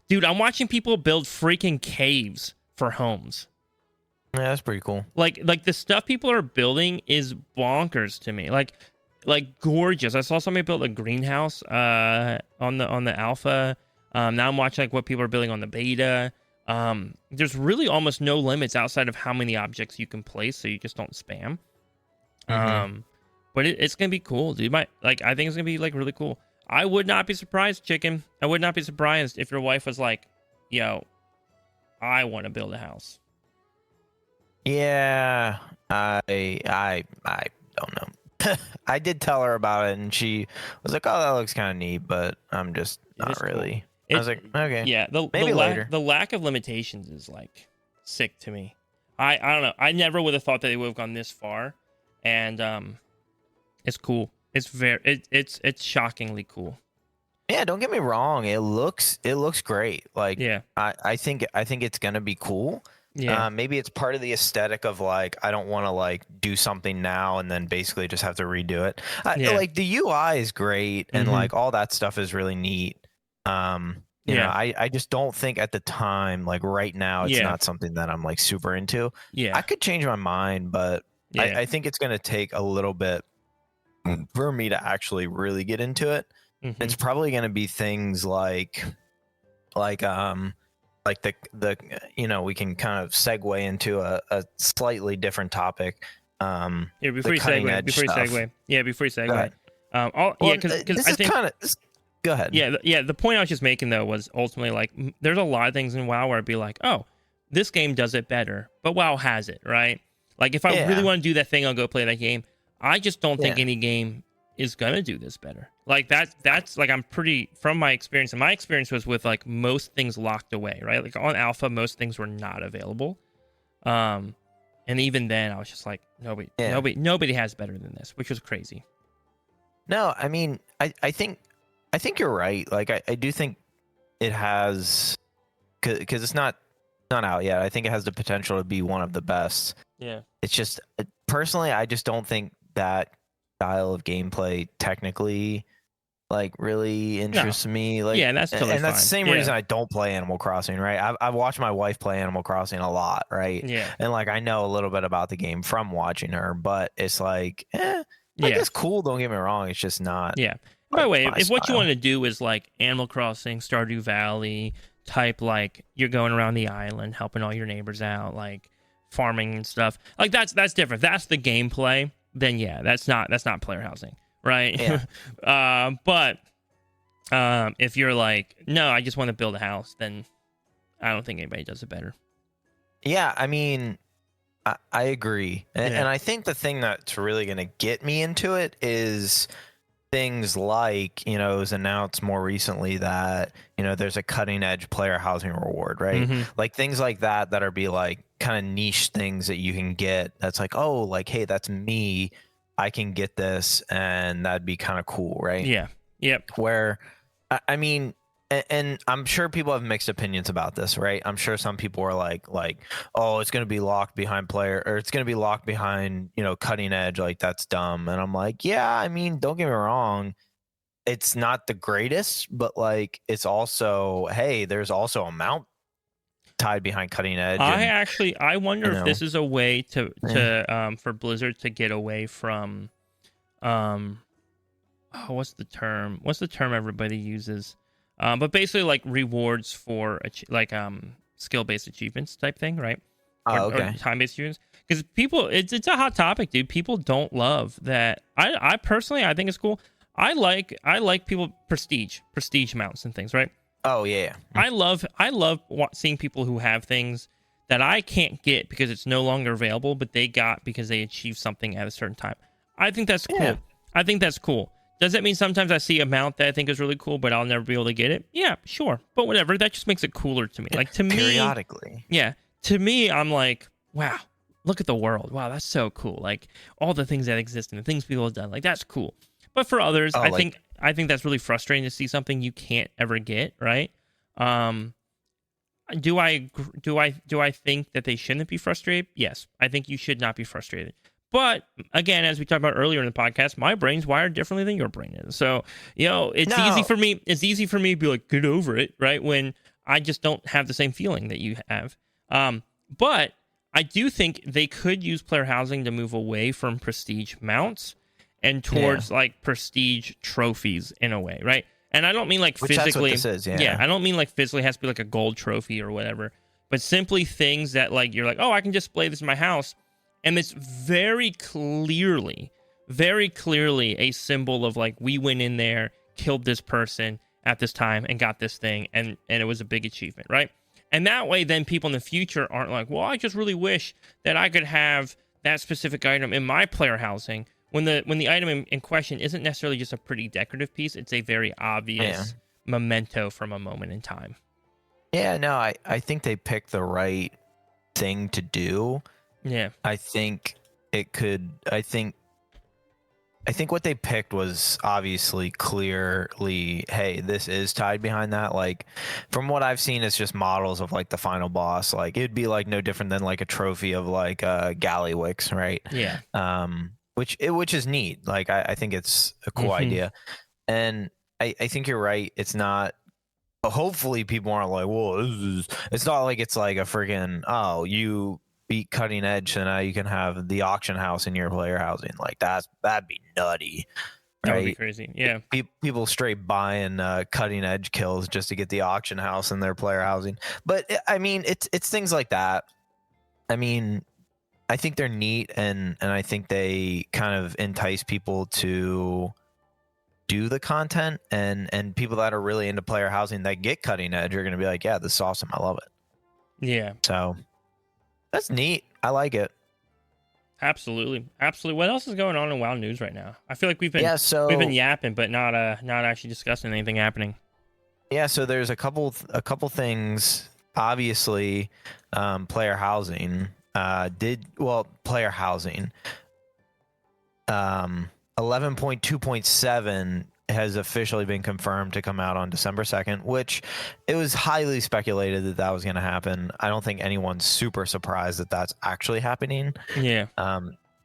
dude, I'm watching people build freaking caves for homes. Yeah, that's pretty cool. Like the stuff people are building is bonkers to me. Like gorgeous. I saw somebody build a greenhouse on the alpha. Now I'm watching like what people are building on the beta. There's really almost no limits outside of how many objects you can place, so you just don't spam. But it's gonna be cool, dude. I think it's gonna be like really cool. I would not be surprised, chicken. I would not be surprised if your wife was like, "Yo, I want to build a house." Yeah, I don't know. I did tell her about it, and she was like, "Oh, that looks kind of neat," but I'm just not really. Cool. I was like, okay, yeah. Maybe later. The lack of limitations is like sick to me. I don't know. I never would have thought that they would have gone this far, and it's cool. It's it's shockingly cool. Yeah, don't get me wrong. It looks great. Like Yeah, I think it's gonna be cool. yeah, Maybe it's part of the aesthetic of like I don't want to like do something now and then basically just have to redo it. yeah. Like the UI is great and like all that stuff is really neat. You know, I just don't think at the time, like right now, it's not something that I'm like super into. Yeah, I could change my mind, but I think it's gonna take a little bit for me to actually really get into it. It's probably gonna be things like the you know, we can kind of segue into a slightly different topic. Yeah, before you segue. Yeah, before you segue. Because I think kind of. Go ahead. Yeah. The point I was just making though was ultimately like there's a lot of things in WoW where I'd be like, oh, this game does it better, but WoW has it, right? Like if I really want to do that thing, I'll go play that game. I just don't think any game is gonna do this better. Like that's like I'm pretty from my experience, and my experience was with like most things locked away, right? Like on alpha, most things were not available. And even then I was just like, nobody has better than this, which was crazy. No, I mean I think you're right. Like I do think it has, because it's not out yet. I think it has the potential to be one of the best. Yeah. It's just personally, I just don't think that style of gameplay technically like really interests me. Like, yeah, that's totally and that's fine. the same reason I don't play Animal Crossing, right? I've watched my wife play Animal Crossing a lot, right? Yeah. And like I know a little bit about the game from watching her, but it's like, it's cool. Don't get me wrong. It's just not. Yeah. By the way, if what you want to do is like Animal Crossing, Stardew Valley type, like you're going around the island helping all your neighbors out, like farming and stuff, like that's different. That's the gameplay. Then yeah, that's not player housing, right? Yeah. But if you're like, no, I just want to build a house, then I don't think anybody does it better. Yeah, I mean, I agree, and I think the thing that's really going to get me into it is things like, you know, it was announced more recently that, you know, there's a cutting edge player housing reward, right? Like things like that are be like kind of niche things that you can get. That's like, oh, like, hey, that's me. I can get this, and that'd be kind of cool, right? Yeah. Yep. Where, I mean, and I'm sure people have mixed opinions about this, right? I'm sure some people are like, oh, it's going to be locked behind player, or it's going to be locked behind, you know, cutting edge. Like that's dumb. And I'm like, yeah, I mean, don't get me wrong. It's not the greatest, but like, it's also, hey, there's also a mount tied behind cutting edge. I wonder if this is a way to for Blizzard to get away from, what's the term everybody uses? But basically like rewards for skill-based achievements type thing, right? Or time-based achievements. Because people, it's a hot topic, dude. People don't love that. I personally, I think it's cool. I like people prestige mounts and things, right? Oh yeah. I love seeing people who have things that I can't get because it's no longer available, but they got because they achieved something at a certain time. I think that's cool. Yeah. I think that's cool. Does that mean sometimes I see a mount that I think is really cool, but I'll never be able to get it? Yeah, sure. But whatever. That just makes it cooler to me. Like to me, periodically. Yeah. To me, I'm like, wow, look at the world. Wow, that's so cool. Like all the things that exist and the things people have done. Like that's cool. But for others, I think that's really frustrating to see something you can't ever get, right? Do I think that they shouldn't be frustrated? Yes. I think you should not be frustrated. But again, as we talked about earlier in the podcast, my brain's wired differently than your brain is. So, you know, it's easy for me to be like, get over it, right? When I just don't have the same feeling that you have. But I do think they could use player housing to move away from prestige mounts and towards like prestige trophies in a way, right? And I don't mean like physically. That's what this is, yeah. I don't mean like physically has to be like a gold trophy or whatever, but simply things that like you're like, oh, I can display this in my house. And it's very clearly a symbol of like, we went in there, killed this person at this time and got this thing. And it was a big achievement, right? And that way, then people in the future aren't like, well, I just really wish that I could have that specific item in my player housing. When the item in question isn't necessarily just a pretty decorative piece, it's a very obvious memento from a moment in time. Yeah, no, I think they picked the right thing to do. Yeah. I think it could. I think what they picked was obviously clearly, hey, this is tied behind that. Like, from what I've seen, it's just models of like the final boss. Like, it'd be like no different than like a trophy of like Gallywix, right? Yeah. Which is neat. Like, I think it's a cool Mhm. idea, and I think you're right. It's not. Hopefully, people aren't like, well, it's not like it's like a freaking you beat Cutting Edge, so now you can have the auction house in your player housing. Like that'd be nutty, That would be right? crazy. Yeah. People straight buying Cutting Edge kills just to get the auction house in their player housing. But I mean, it's things like that. I mean, I think they're neat, and I think they kind of entice people to do the content, and people that are really into player housing that get Cutting Edge are going to be like, yeah, this is awesome, I love it. Yeah. So that's neat. I like it. Absolutely. What else is going on in WoW news right now? I feel like we've been yapping, but not actually discussing anything happening. Yeah, so there's a couple things. Obviously, player housing player housing 11.2.7 has officially been confirmed to come out on December 2nd, which it was highly speculated that was going to happen. I don't think anyone's super surprised that that's actually happening. Yeah.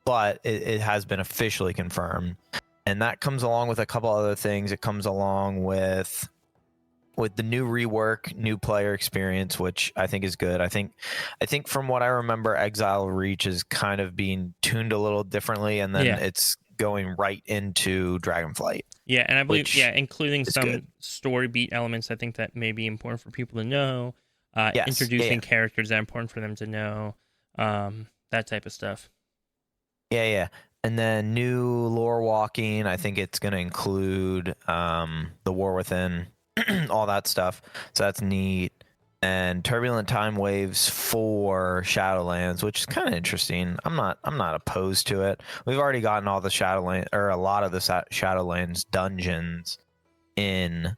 But it has been officially confirmed. And that comes along with a couple other things. It comes along with the new rework, new player experience, which I think is good. I think from what I remember, Exile Reach is kind of being tuned a little differently, and then it's going right into Dragonflight. Yeah, and I believe including some good story beat elements. I think that may be important for people to know. Yes. Introducing characters that are important for them to know. That type of stuff. Yeah. And then new lore walking. I think it's going to include the War Within, all that stuff. So that's neat. And turbulent time waves for Shadowlands, which is kind of interesting. I'm not opposed to it. We've already gotten all the Shadowlands, or a lot of the Shadowlands dungeons in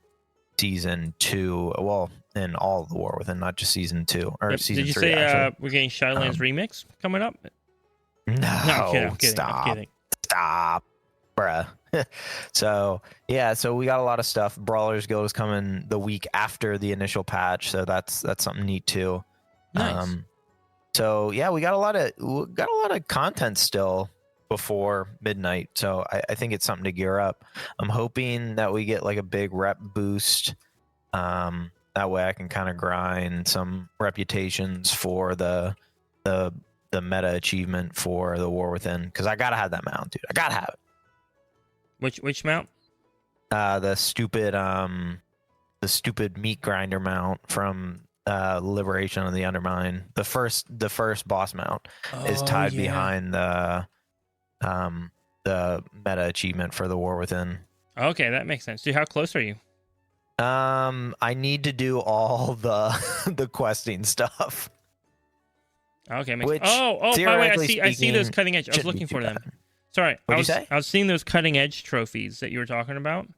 season 2. Well, in all of the War Within, not just season 2 or season 3. Did you say actually. We're getting Shadowlands remix coming up? No, I'm kidding. Stop, bruh. So we got a lot of stuff. Brawlers Guild is coming the week after the initial patch, so that's something neat too. Nice. So yeah, we got a lot of content still before midnight, so I think it's something to gear up. I'm hoping that we get like a big rep boost. That way I can kind of grind some reputations for the meta achievement for the War Within, because I gotta have that mount, dude. I gotta have it. Which mount? The stupid meat grinder mount from Liberation of the Undermine. The first boss mount is tied behind the meta achievement for the War Within. Okay, that makes sense. Dude, how close are you? I need to do all the questing stuff. Okay, which by the way, I see those cutting edge. I was looking for them. Sorry, I was seeing those cutting edge trophies that you were talking about.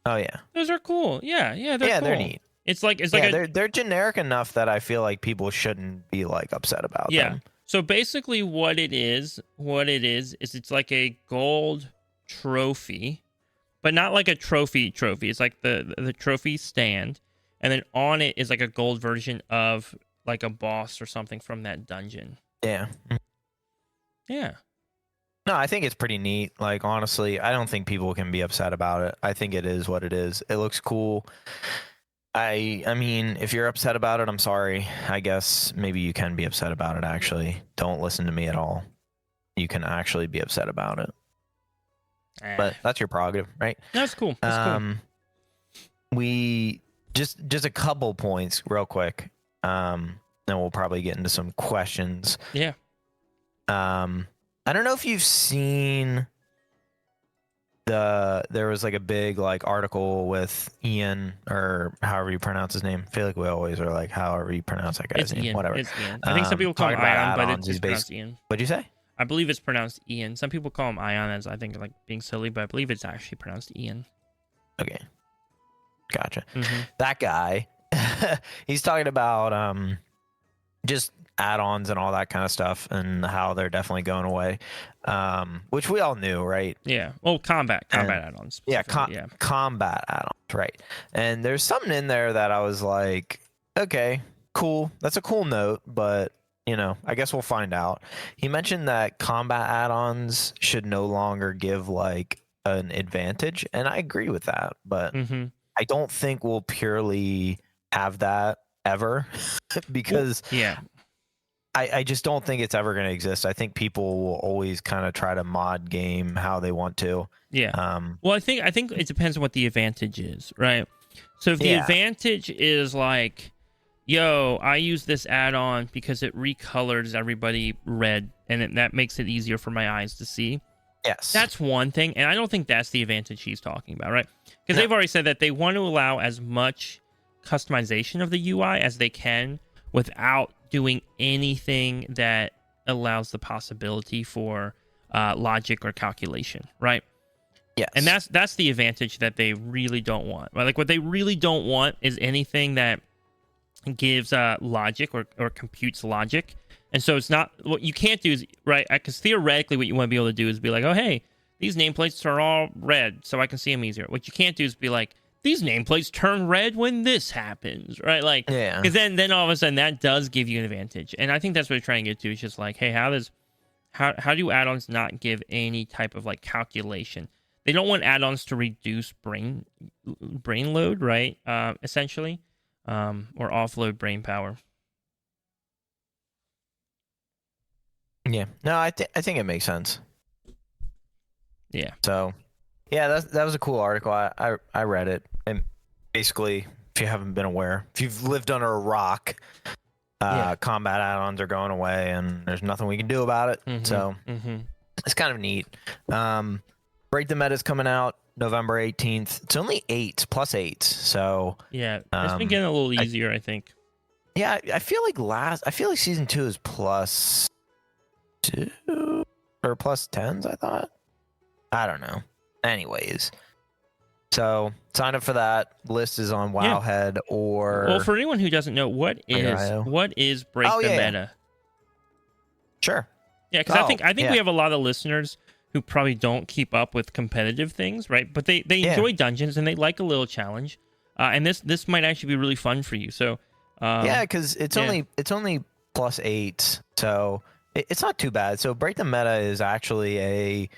Oh yeah, those are cool. Yeah, they're cool. They're neat. It's like they're generic enough that I feel like people shouldn't be like upset about them. So basically, what it is it's like a gold trophy, but not like a trophy. It's like the trophy stand, and then on it is like a gold version of like a boss or something from that dungeon. Yeah. No, I think it's pretty neat. Like, honestly, I don't think people can be upset about it. I think it is what it is. It looks cool. I mean, if you're upset about it, I'm sorry. I guess maybe you can be upset about it, actually. Don't listen to me at all. You can actually be upset about it. But that's your prerogative, right? That's cool. Cool. We just a couple points real quick. Then we'll probably get into some questions. Yeah. I don't know if you've seen there was like a big like article with Ian, or however you pronounce his name. I feel like we always are like however you pronounce that guy's name. Ian. Whatever. It's Ian. I think some people call him Ion, but it's pronounced Ian. What'd you say? I believe it's pronounced Ian. Some people call him Ion, as I think like being silly, but I believe it's actually pronounced Ian. Okay. Gotcha. Mm-hmm. That guy, he's talking about just add-ons and all that kind of stuff, and how they're definitely going away, which we all knew, right? Yeah. Well, combat add-ons. Yeah, Yeah. combat add-ons, right? And there's something in there that I was like, okay, cool. That's a cool note, but I guess we'll find out. He mentioned that combat add-ons should no longer give like an advantage, and I agree with that, but I don't think we'll purely have that ever because I just don't think it's ever going to exist. I think people will always kind of try to mod game how they want to. Yeah. Well, I think it depends on what the advantage is, right? So if the advantage is like, yo, I use this add-on because it recolors everybody red, and that makes it easier for my eyes to see. Yes. That's one thing, and I don't think that's the advantage he's talking about, right? Because they've already said that they want to allow as much customization of the UI as they can without doing anything that allows the possibility for logic or calculation, right? Yes. And that's the advantage that they really don't want. Right? Like what they really don't want is anything that gives logic or computes logic. And so it's not what you can't do is right because theoretically what you want to be able to do is be like, oh hey, these nameplates are all red, so I can see them easier. What you can't do is be like, these nameplates turn red when this happens, right? Like, because then all of a sudden that does give you an advantage, and I think that's what they're trying to get to. Is just like, hey, how do add-ons not give any type of like calculation? They don't want add-ons to reduce brain load, right? Essentially, or offload brain power. Yeah, no, I think it makes sense. Yeah. So, yeah, that was a cool article. I read it, and basically, if you haven't been aware, if you've lived under a rock, combat add-ons are going away, and there's nothing we can do about it. So, it's kind of neat. Break the Meta's coming out November 18th. It's only 8 plus 8, so yeah, it's been getting a little easier, I think. Yeah, I feel like season 2 is plus 2 or plus 10s. I thought. I don't know. Anyways, so sign up for that. List is on Wowhead or. Well, for anyone who doesn't know, what is Break the Meta? Sure. Yeah, because I think we have a lot of listeners who probably don't keep up with competitive things, right? But they enjoy dungeons and they like a little challenge, and this might actually be really fun for you. So because it's only plus 8, so it's not too bad. So Break the Meta is actually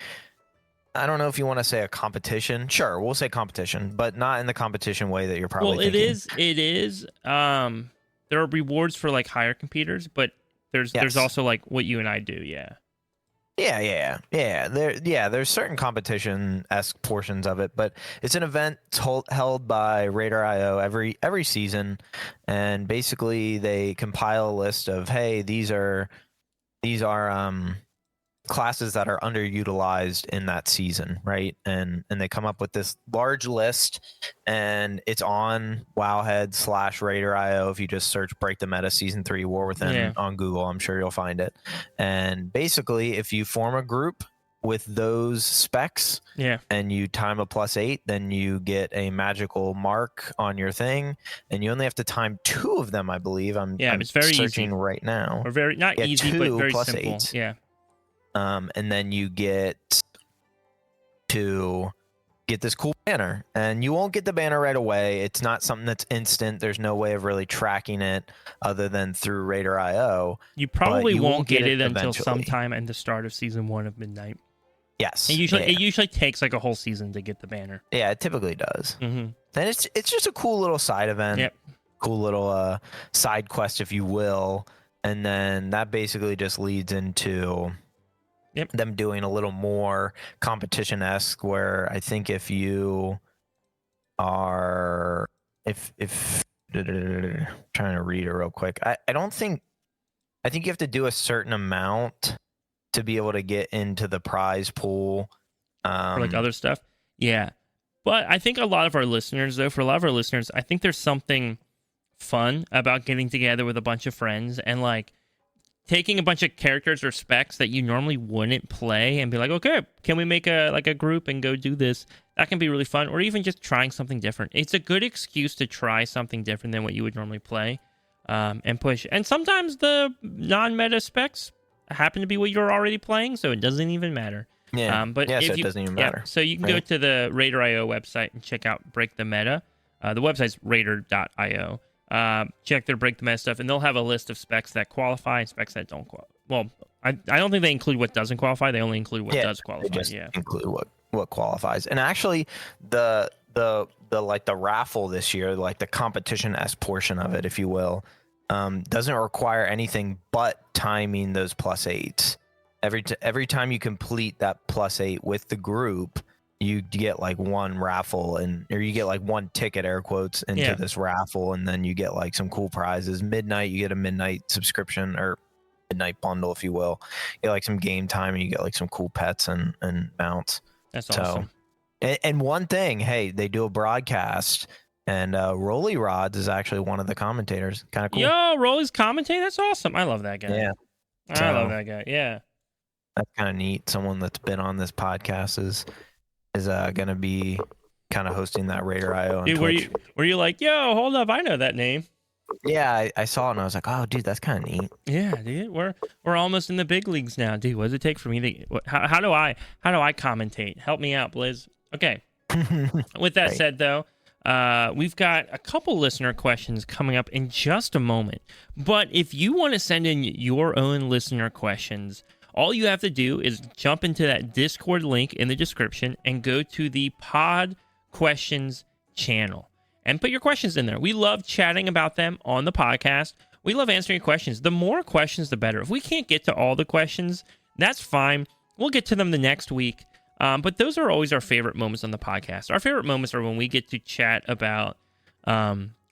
I don't know if you want to say a competition. Sure, we'll say competition, but not in the competition way that you're probably thinking. It is. There are rewards for like higher computers, but there's also like what you and I do. Yeah. Yeah. There's certain competition-esque portions of it, but it's an event held by Radar.io every season, and basically they compile a list of, hey, these are classes that are underutilized in that season, right? And they come up with this large list, and it's on Wowhead/Radar.io. If you just search Break the Meta Season 3 War Within on Google, I'm sure you'll find it. And basically, if you form a group with those specs and you time a plus 8, then you get a magical mark on your thing, and you only have to time 2 of them, I believe. It's very searching easy right now. Or very not easy, but very plus simple. 8s. Yeah. And then you get to get this cool banner, and you won't get the banner right away. It's not something that's instant. There's no way of really tracking it other than through Radar.io. You probably won't get it until sometime in the start of season 1 of Midnight. Yes. It usually takes like a whole season to get the banner. Yeah, it typically does. And it's just a cool little side event, cool little side quest, if you will. And then that basically just leads into them doing a little more competition-esque, where I think if you are trying to read it real quick, I think you have to do a certain amount to be able to get into the prize pool, or like other stuff. Yeah, but I think for a lot of our listeners, I think there's something fun about getting together with a bunch of friends and like taking a bunch of characters or specs that you normally wouldn't play and be like, okay, can we make a group and go do this? That can be really fun. Or even just trying something different. It's a good excuse to try something different than what you would normally play. and push. And sometimes the non-meta specs happen to be what you're already playing, so it doesn't even matter. Yeah. But yeah, if so it you, doesn't even matter. So you can go to the Raider.io website and check out Break the Meta. The website's Raider.io. Check their Break the Meta stuff, and they'll have a list of specs that qualify and specs that don't qualify. Well, I don't think they include what doesn't qualify. They only include what does qualify. They just include what qualifies. And actually, the like the raffle this year, like the competition-esque portion of it, if you will, doesn't require anything but timing those +8s. Every time you complete that +8 with the group, you get like one raffle or you get like one ticket, air quotes, into this raffle, and then you get like some cool prizes. Midnight, you get a midnight subscription or midnight bundle, if you will. You get like some game time, and you get like some cool pets and mounts. That's awesome. And one thing, hey, they do a broadcast, and Rolly Rods is actually one of the commentators. Kind of cool. Yo, Rolly's commentating? That's awesome. I love that guy. Yeah. I love that guy. Yeah. That's kind of neat. Someone that's been on this podcast is going to be kind of hosting that Raider.io on Dude, Twitch. were you like, yo, hold up, I know that name. Yeah, I saw it and I was like, oh, dude, that's kind of neat. Yeah, dude, we're almost in the big leagues now, dude. What does it take for me to? How do I commentate? Help me out, Blizz. Okay. With that said, though, we've got a couple listener questions coming up in just a moment. But if you want to send in your own listener questions, all you have to do is jump into that Discord link in the description and go to the Pod Questions channel and put your questions in there. We love chatting about them on the podcast. We love answering your questions. The more questions, the better. If we can't get to all the questions, that's fine. We'll get to them the next week. But those are always our favorite moments on the podcast. Our favorite moments are when we get to chat about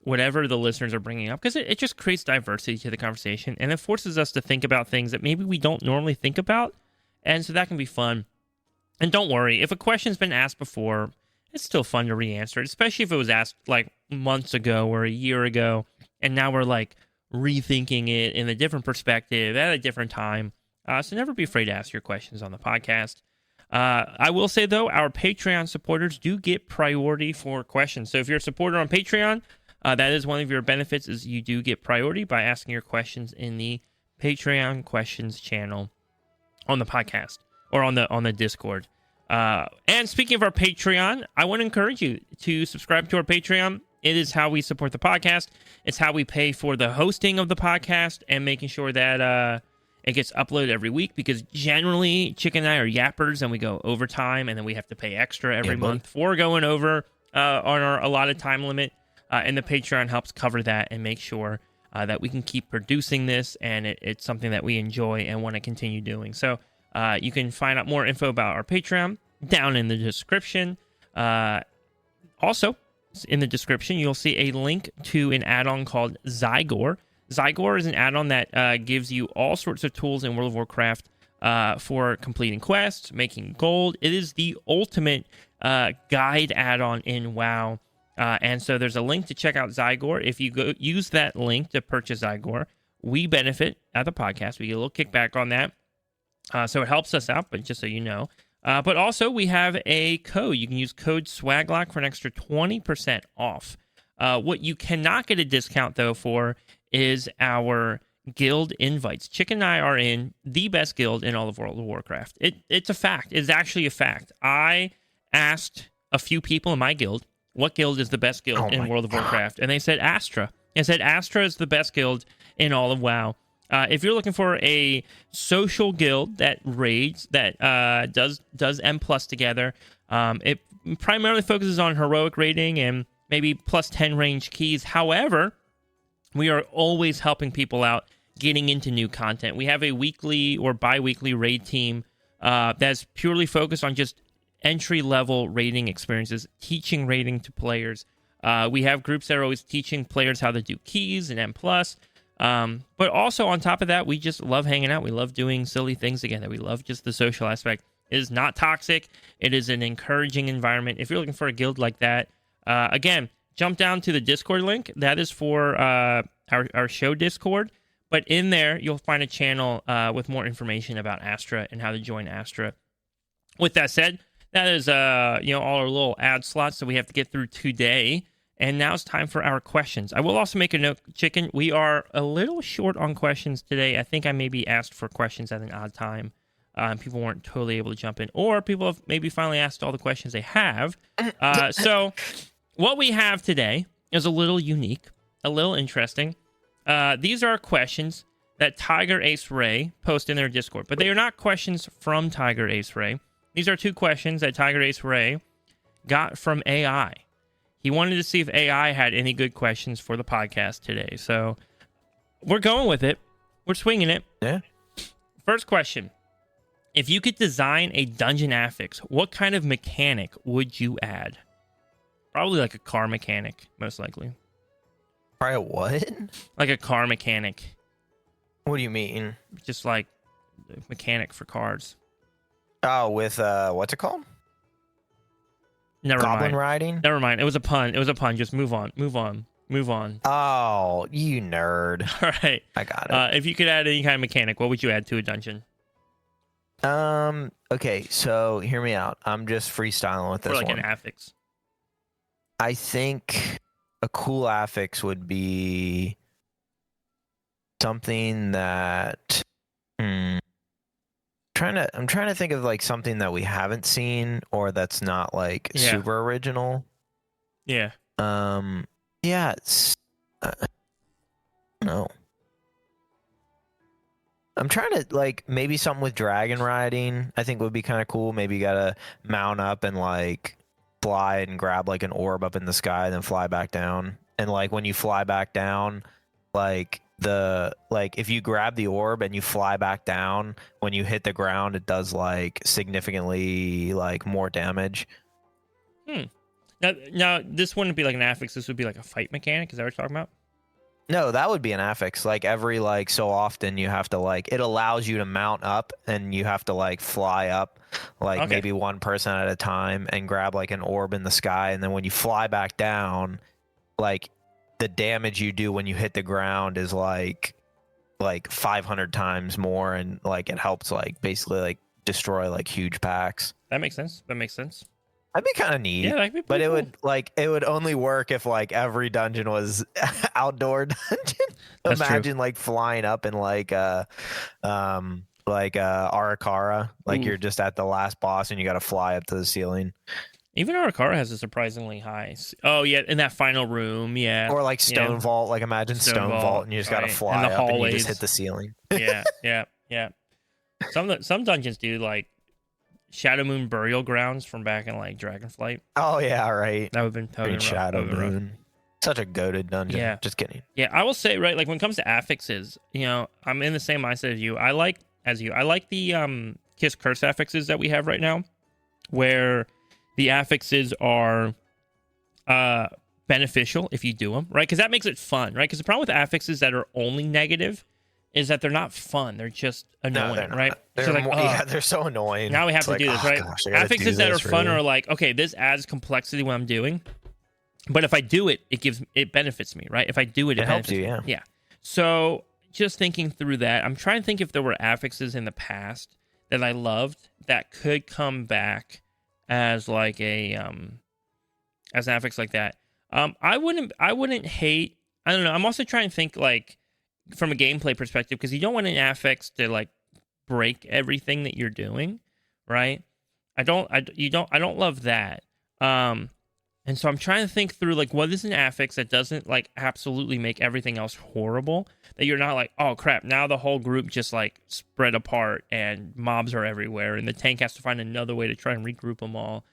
whatever the listeners are bringing up, because it just creates diversity to the conversation, and it forces us to think about things that maybe we don't normally think about, and so that can be fun. And don't worry, if a question's been asked before, it's still fun to re-answer it, especially if it was asked like months ago or a year ago, and now we're like rethinking it in a different perspective at a different time. So never be afraid to ask your questions on the podcast. I will say, though, our Patreon supporters do get priority for questions. So if you're a supporter on Patreon, that is one of your benefits, is you do get priority by asking your questions in the Patreon questions channel on the podcast or on the Discord. And speaking of our Patreon, I want to encourage you to subscribe to our Patreon. It is how we support the podcast. It's how we pay for the hosting of the podcast and making sure that it gets uploaded every week, because generally Chicken and I are yappers and we go overtime, and then we have to pay extra every month for going over on our allotted time limit. And the Patreon helps cover that and make sure that we can keep producing this, and it's something that we enjoy and want to continue doing. So you can find out more info about our Patreon down in the description. Also, in the description, you'll see a link to an add-on called Zygor. Zygor is an add-on that gives you all sorts of tools in World of Warcraft for completing quests, making gold. It is the ultimate guide add-on in WoW. And so there's a link to check out Zygor. If you go use that link to purchase Zygor, we benefit at the podcast. We get a little kickback on that. So it helps us out, but just so you know. But also, we have a code. You can use code SWAGLOCK for an extra 20% off. What you cannot get a discount, though, for is our guild invites. Chicken and I are in the best guild in all of World of Warcraft. It's a fact. It's actually a fact. I asked a few people in my guild, what guild is the best guild in World of Warcraft? And they said Astra. I said Astra is the best guild in all of WoW. If you're looking for a social guild that raids, that does M+ together, it primarily focuses on heroic raiding and maybe +10 range keys. However, we are always helping people out getting into new content. We have a weekly or bi-weekly raid team that's purely focused on just entry-level raiding experiences, teaching raiding to players. We have groups that are always teaching players how to do keys and M+. But also on top of that, we just love hanging out. We love doing silly things together. We love just the social aspect. It is not toxic. It is an encouraging environment. If you're looking for a guild like that, again, jump down to the Discord link. That is for our show Discord. But in there, you'll find a channel with more information about Astra and how to join Astra. With that said, that is all our little ad slots that we have to get through today. And now it's time for our questions. I will also make a note, Chicken. We are a little short on questions today. I think I maybe asked for questions at an odd time. People weren't totally able to jump in. Or people have maybe finally asked all the questions they have. So what we have today is a little unique, a little interesting. These are questions that Tiger Ace Ray posted in their Discord. But they are not questions from Tiger Ace Ray. These are 2 questions that Tiger Ace Ray got from AI. He wanted to see if AI had any good questions for the podcast today. So we're going with it. We're swinging it. Yeah. First question. If you could design a dungeon affix, what kind of mechanic would you add? Probably like a car mechanic, most likely. Probably a what? Like a car mechanic. What do you mean? Just like a mechanic for cars. Oh, with, what's it called? Never Goblin mind. riding? Never mind. It was a pun. Just move on. Oh, you nerd. All right. I got it. If you could add any kind of mechanic, what would you add to a dungeon? Okay, so hear me out. I'm just freestyling with this Or like one. an affix. I think a cool affix would be something that I'm trying to think of like something that we haven't seen or that's not like super original. Yeah. Yeah, it's no. I'm trying to like maybe something with dragon riding. I think would be kind of cool. Maybe you gotta mount up and like fly and grab like an orb up in the sky, then fly back down. And like when you fly back down, like if you grab the orb and you fly back down, when you hit the ground, it does like significantly like more damage. Now this wouldn't be like an affix. This would be like a fight mechanic. Is that what you're talking about? No, that would be an affix. Like every like so often you have to like it allows you to mount up and you have to like fly up like maybe one person at a time and grab like an orb in the sky, and then when you fly back down, like the damage you do when you hit the ground is like 500 times more, and like it helps like basically like destroy like huge packs. That makes sense. That'd be kind of neat. Yeah, that'd be but cool. it would only work if like every dungeon was outdoor dungeon. That's Imagine true. like flying up in like Arakara, like you're just at the last boss and you got to fly up to the ceiling. Even Arakara has a surprisingly high. Oh yeah, in that final room, yeah. Or like Stone Vault, like imagine Stone Vault and you just got to fly up and you just hit the ceiling. yeah. Some dungeons do like Shadow Moon Burial Grounds from back in like Dragonflight. Oh yeah, right. That would have been Shadow Moon. Such a goated dungeon. Yeah. Just kidding. Yeah, I will say, right, like when it comes to affixes, I'm in the same mindset as you. I like the Kiss Curse affixes that we have right now, where the affixes are beneficial if you do them, right? Because that makes it fun, right? Because the problem with affixes that are only negative is that they're not fun. They're just annoying, right? They're so annoying. Now we have to do this, right? Gosh, affixes that are fun are like, okay, this adds complexity to what I'm doing. But if I do it, it benefits me, right? If I do it, it helps benefits you, me. yeah. Yeah. So just thinking through that, I'm trying to think if there were affixes in the past that I loved that could come back as like as an affix like that. I wouldn't hate. I don't know. I'm also trying to think like from a gameplay perspective, because you don't want an affix to like break everything that you're doing, right? I don't love that. And so I'm trying to think through like what is an affix that doesn't like absolutely make everything else horrible, that you're not like, oh crap, now the whole group just like spread apart and mobs are everywhere and the tank has to find another way to try and regroup them all.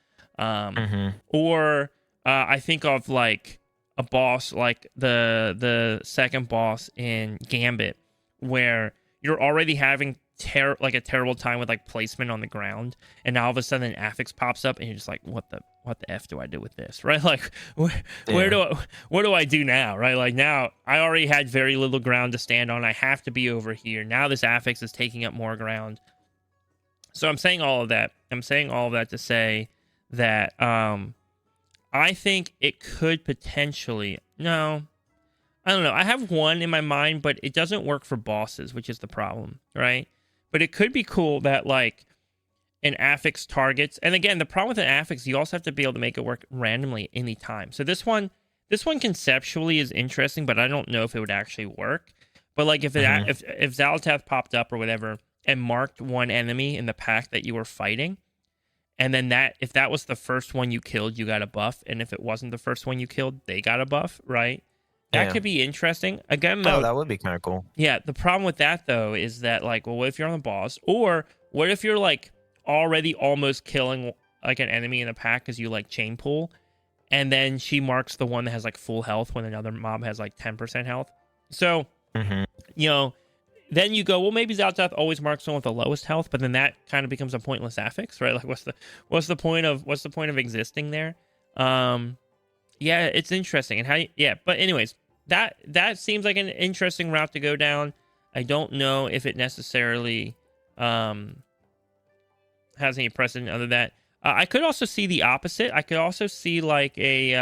Or I think of like a boss like the second boss in Gambit, where you're already having a terrible time with like placement on the ground, and now all of a sudden an affix pops up and you're just like, what the F do I do with this, right? Like what do I do now, right? Like now I already had very little ground to stand on. I have to be over here. Now this affix is taking up more ground. So I'm saying all of that to say that I think it could potentially, no, I don't know. I have one in my mind, but it doesn't work for bosses, which is the problem, right? But it could be cool that like an affix targets. And again, the problem with an affix, you also have to be able to make it work randomly anytime. So this one, this one conceptually is interesting, but I don't know if it would actually work. But like if Xal'atath popped up or whatever and marked one enemy in the pack that you were fighting, and then if that was the first one you killed, you got a buff, and if it wasn't the first one you killed, they got a buff, right? That could be interesting. Again, though, that would be kind of cool. Yeah, the problem with that though is that like, well, what if you're on the boss, or what if you're like already almost killing like an enemy in the pack because you like chain pull, and then she marks the one that has like full health when another mob has like 10% health. So, you know, then you go, well, maybe Xal'atath always marks one with the lowest health, but then that kind of becomes a pointless affix, right? Like, what's the point of existing there? Yeah, it's interesting, and but anyways, that seems like an interesting route to go down. I don't know if it necessarily has any precedent other than that. I could also see the opposite. I could also see like a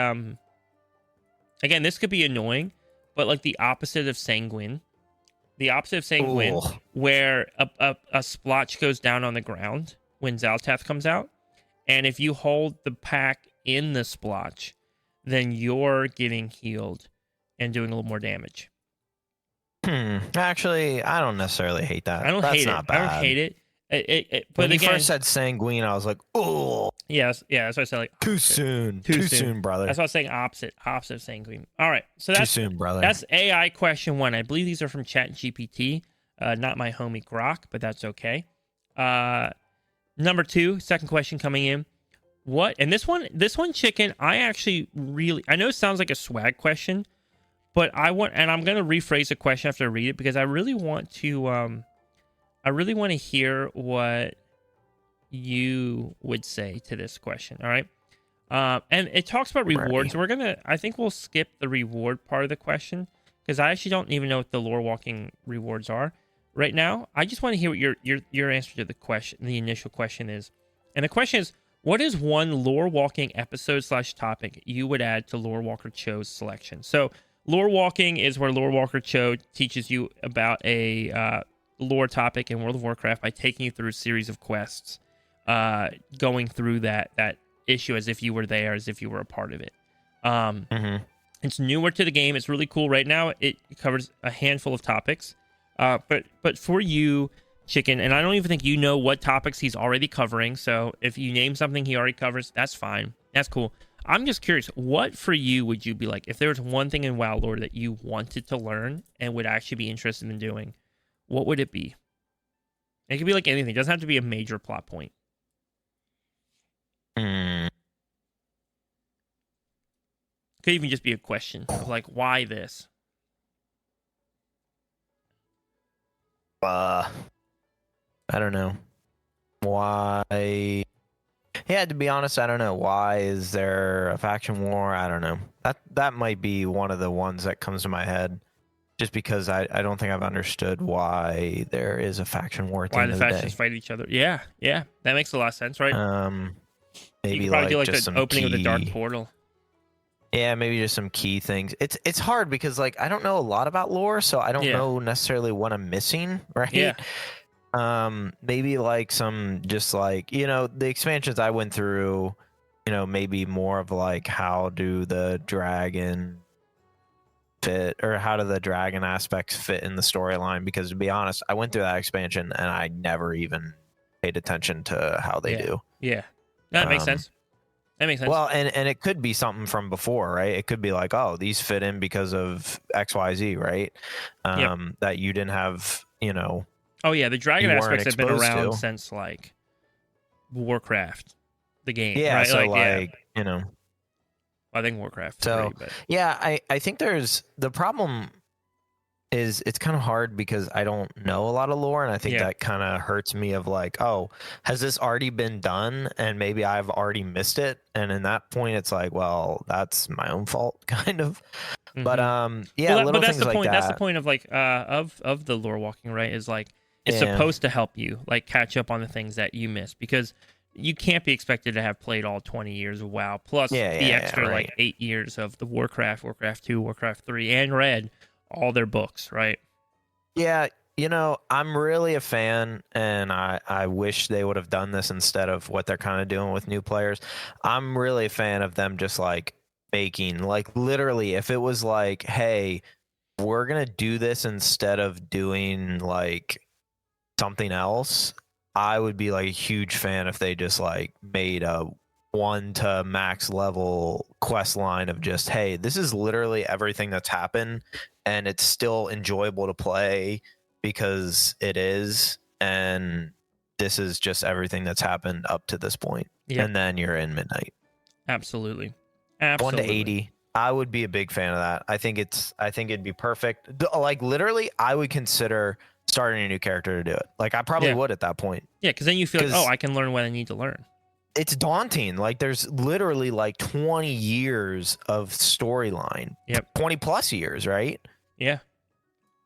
again, this could be annoying, but like the opposite of Sanguine. The opposite of Sanguine, where a splotch goes down on the ground when Xal'atath comes out, and if you hold the pack in the splotch, then you're getting healed and doing a little more damage. Actually, I don't necessarily hate that. I don't hate it. Bad. I don't hate it. But when you again, first said Sanguine, I was like, oh. Yes, yeah, that's what I said. Like too soon, brother. That's what I was saying. Opposite of Sanguine. All right, so that's too soon, brother. That's AI question 1. I believe these are from ChatGPT, not my homie Grok, but that's okay. Number 2, second question coming in. What? And this one, Chicken. I actually I know it sounds like a swag question, but I'm going to rephrase the question after I read it because I really want to hear what you would say to this question. All right. And it talks about rewards. I think we'll skip the reward part of the question because I actually don't even know what the lore walking rewards are right now. I just want to hear what your answer to the initial question is. And the question is, what is one lore walking episode / topic you would add to Lore Walker Cho's selection? So lore walking is where Lore Walker Cho teaches you about a lore topic in World of Warcraft by taking you through a series of quests, going through that issue as if you were there, as if you were a part of it. It's newer to the game. It's really cool. Right now, it covers a handful of topics. But for you, Chicken, and I don't even think you know what topics he's already covering. So if you name something he already covers, that's fine. That's cool. I'm just curious, what for you would you be like if there was one thing in WoW lore that you wanted to learn and would actually be interested in doing? What would it be? It could be like anything. It doesn't have to be a major plot point. It could even just be a question of like, why this? I don't know. Why? Yeah, to be honest, I don't know. Why is there a faction war? I don't know. That might be one of the ones that comes to my head. Just because I don't think I've understood why there is a faction war at the end of the day. Why the factions fight each other. Yeah. That makes a lot of sense, right? Maybe you could probably like do just the some opening key... of the Dark Portal. Yeah, maybe just some key things. It's hard because like I don't know a lot about lore, so I don't know necessarily what I'm missing, right? Yeah. Maybe like some just like, the expansions I went through, maybe more of like how do the dragon fit, or how do the dragon aspects fit in the storyline? Because to be honest, I went through that expansion and I never even paid attention to how they do. Yeah. That makes sense. That makes sense. Well, and it could be something from before, right? It could be like, oh, these fit in because of XYZ, right? That you didn't have, Oh yeah, the dragon aspects have been around to. since like Warcraft, the game. Yeah, right? so I think Warcraft. So 3, but... yeah, I think the problem is it's kind of hard because I don't know a lot of lore, and I think that kind of hurts me of like, oh, has this already been done and maybe I've already missed it? And in that point it's like, well, that's my own fault kind of. But little that's things the point. like that. That's the point of like of the lore walking, right? Is like it's supposed to help you like catch up on the things that you missed, because you can't be expected to have played all 20 years of WoW plus the extra like 8 years of the Warcraft, Warcraft 2, Warcraft 3, and read all their books, right? Yeah, I'm really a fan, and I wish they would have done this instead of what they're kind of doing with new players. I'm really a fan of them just like making. Like literally, if it was like, hey, we're gonna do this instead of doing like something else, I would be like a huge fan if they just like made a 1 to max level quest line of just, hey, this is literally everything that's happened and it's still enjoyable to play because it is, and this is just everything that's happened up to this point. Yep. And then you're in midnight. Absolutely. 1 to 80. I would be a big fan of that. I think it'd be perfect. Like literally, I would consider starting a new character to do it. Like I probably would at that point. Yeah, because then you feel like, oh, I can learn what I need to learn. It's daunting. Like there's literally like 20 years of storyline. Yep. 20 plus years, right? Yeah.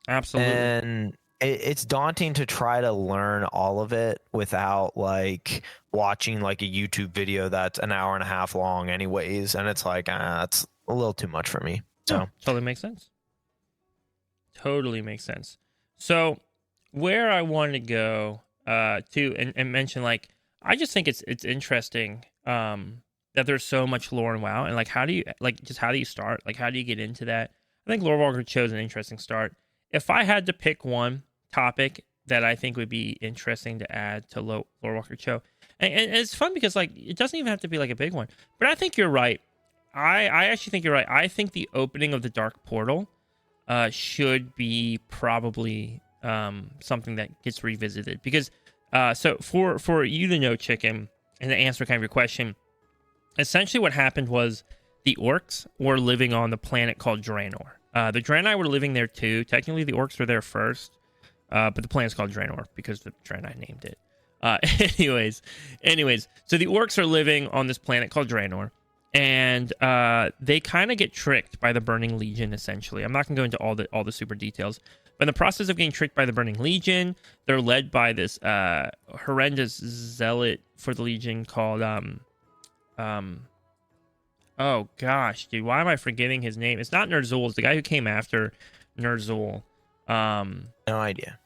Absolutely. And it's daunting to try to learn all of it without like watching like a YouTube video that's an hour and a half long anyways. And it's like, it's a little too much for me. So totally makes sense. Totally makes sense. So where I want to go to and mention, like, I just think it's interesting that there's so much lore in WoW, and like how do you start? Like how do you get into that? I think World of Warcraft chose an interesting start. If I had to pick one topic that I think would be interesting to add to Lore Walker Show, and it's fun because like it doesn't even have to be like a big one, but I think you're right. I actually think you're right. I think the opening of the Dark Portal should be probably something that gets revisited because so for you to know, Chicken, and to answer kind of your question, essentially what happened was the orcs were living on the planet called Draenor. The Draenei were living there too. Technically, the orcs were there first, but the planet's called Draenor because the Draenei named it. Anyways, so the orcs are living on this planet called Draenor, and they kind of get tricked by the Burning Legion. Essentially, I'm not going to go into all the super details, but in the process of getting tricked by the Burning Legion, they're led by this horrendous zealot for the Legion called oh gosh, dude, why am I forgetting his name? It's not Ner'zhul. It's the guy who came after Ner'zhul. No idea.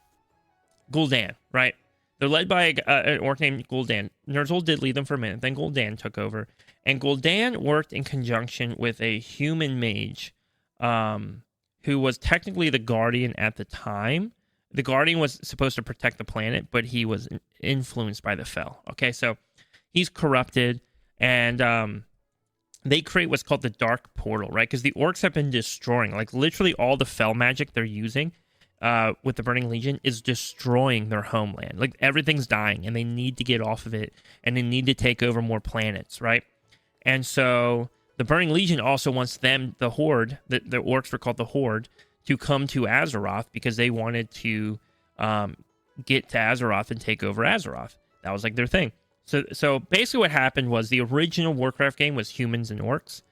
Gul'dan, right? They're led by an orc named Gul'dan. Ner'zhul did lead them for a minute. Then Gul'dan took over. And Gul'dan worked in conjunction with a human mage who was technically the Guardian at the time. The Guardian was supposed to protect the planet, but he was influenced by the Fel. Okay, so he's corrupted, and they create what's called the Dark Portal, right? Because the orcs have been destroying, like literally all the Fel magic they're using with the Burning Legion is destroying their homeland. Like everything's dying, and they need to get off of it, and they need to take over more planets, right? And so the Burning Legion also wants them, the Horde, the orcs were called the Horde, to come to Azeroth because they wanted to get to Azeroth and take over Azeroth. That was like their thing. So basically what happened was the original Warcraft game was humans and orcs,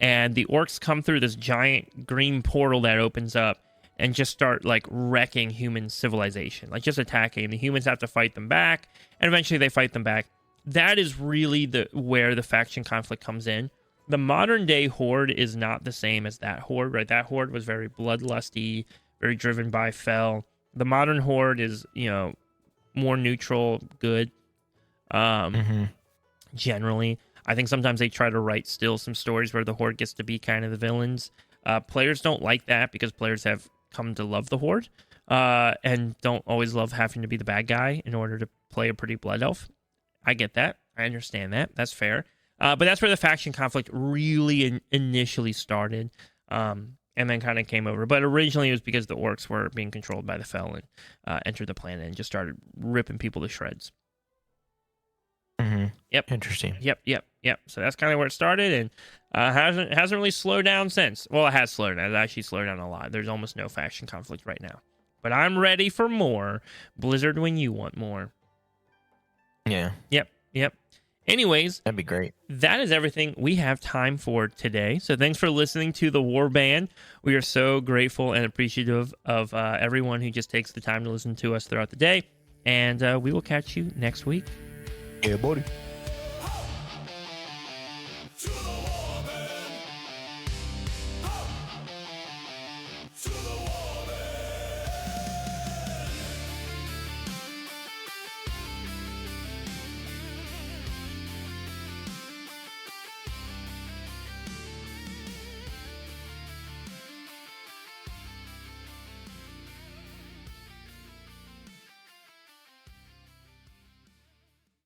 and the orcs come through this giant green portal that opens up and just start like wrecking human civilization, like just attacking. The humans have to fight them back, and eventually they fight them back. That is really where the faction conflict comes in. The modern day Horde is not the same as that Horde, right? That Horde was very bloodlusty, very driven by Fel. The modern Horde is, more neutral, good. Generally, I think sometimes they try to write still some stories where the Horde gets to be kind of the villains. Players don't like that because players have come to love the Horde and don't always love having to be the bad guy in order to play a pretty blood elf. I get that. I understand that. That's fair. But that's where the faction conflict really initially started, and then kind of came over. But originally it was because the orcs were being controlled by the Fel and entered the planet and just started ripping people to shreds. Mm-hmm. Yep. Interesting. Yep. So that's kind of where it started, and hasn't really slowed down since. Well, it has slowed down. It actually slowed down a lot. There's almost no faction conflict right now. But I'm ready for more. Blizzard, when you want more. Yeah. Yep. Anyways, that'd be great. That is everything we have time for today. So thanks for listening to the Warband. We are so grateful and appreciative of everyone who just takes the time to listen to us throughout the day. And we will catch you next week. Yeah, buddy.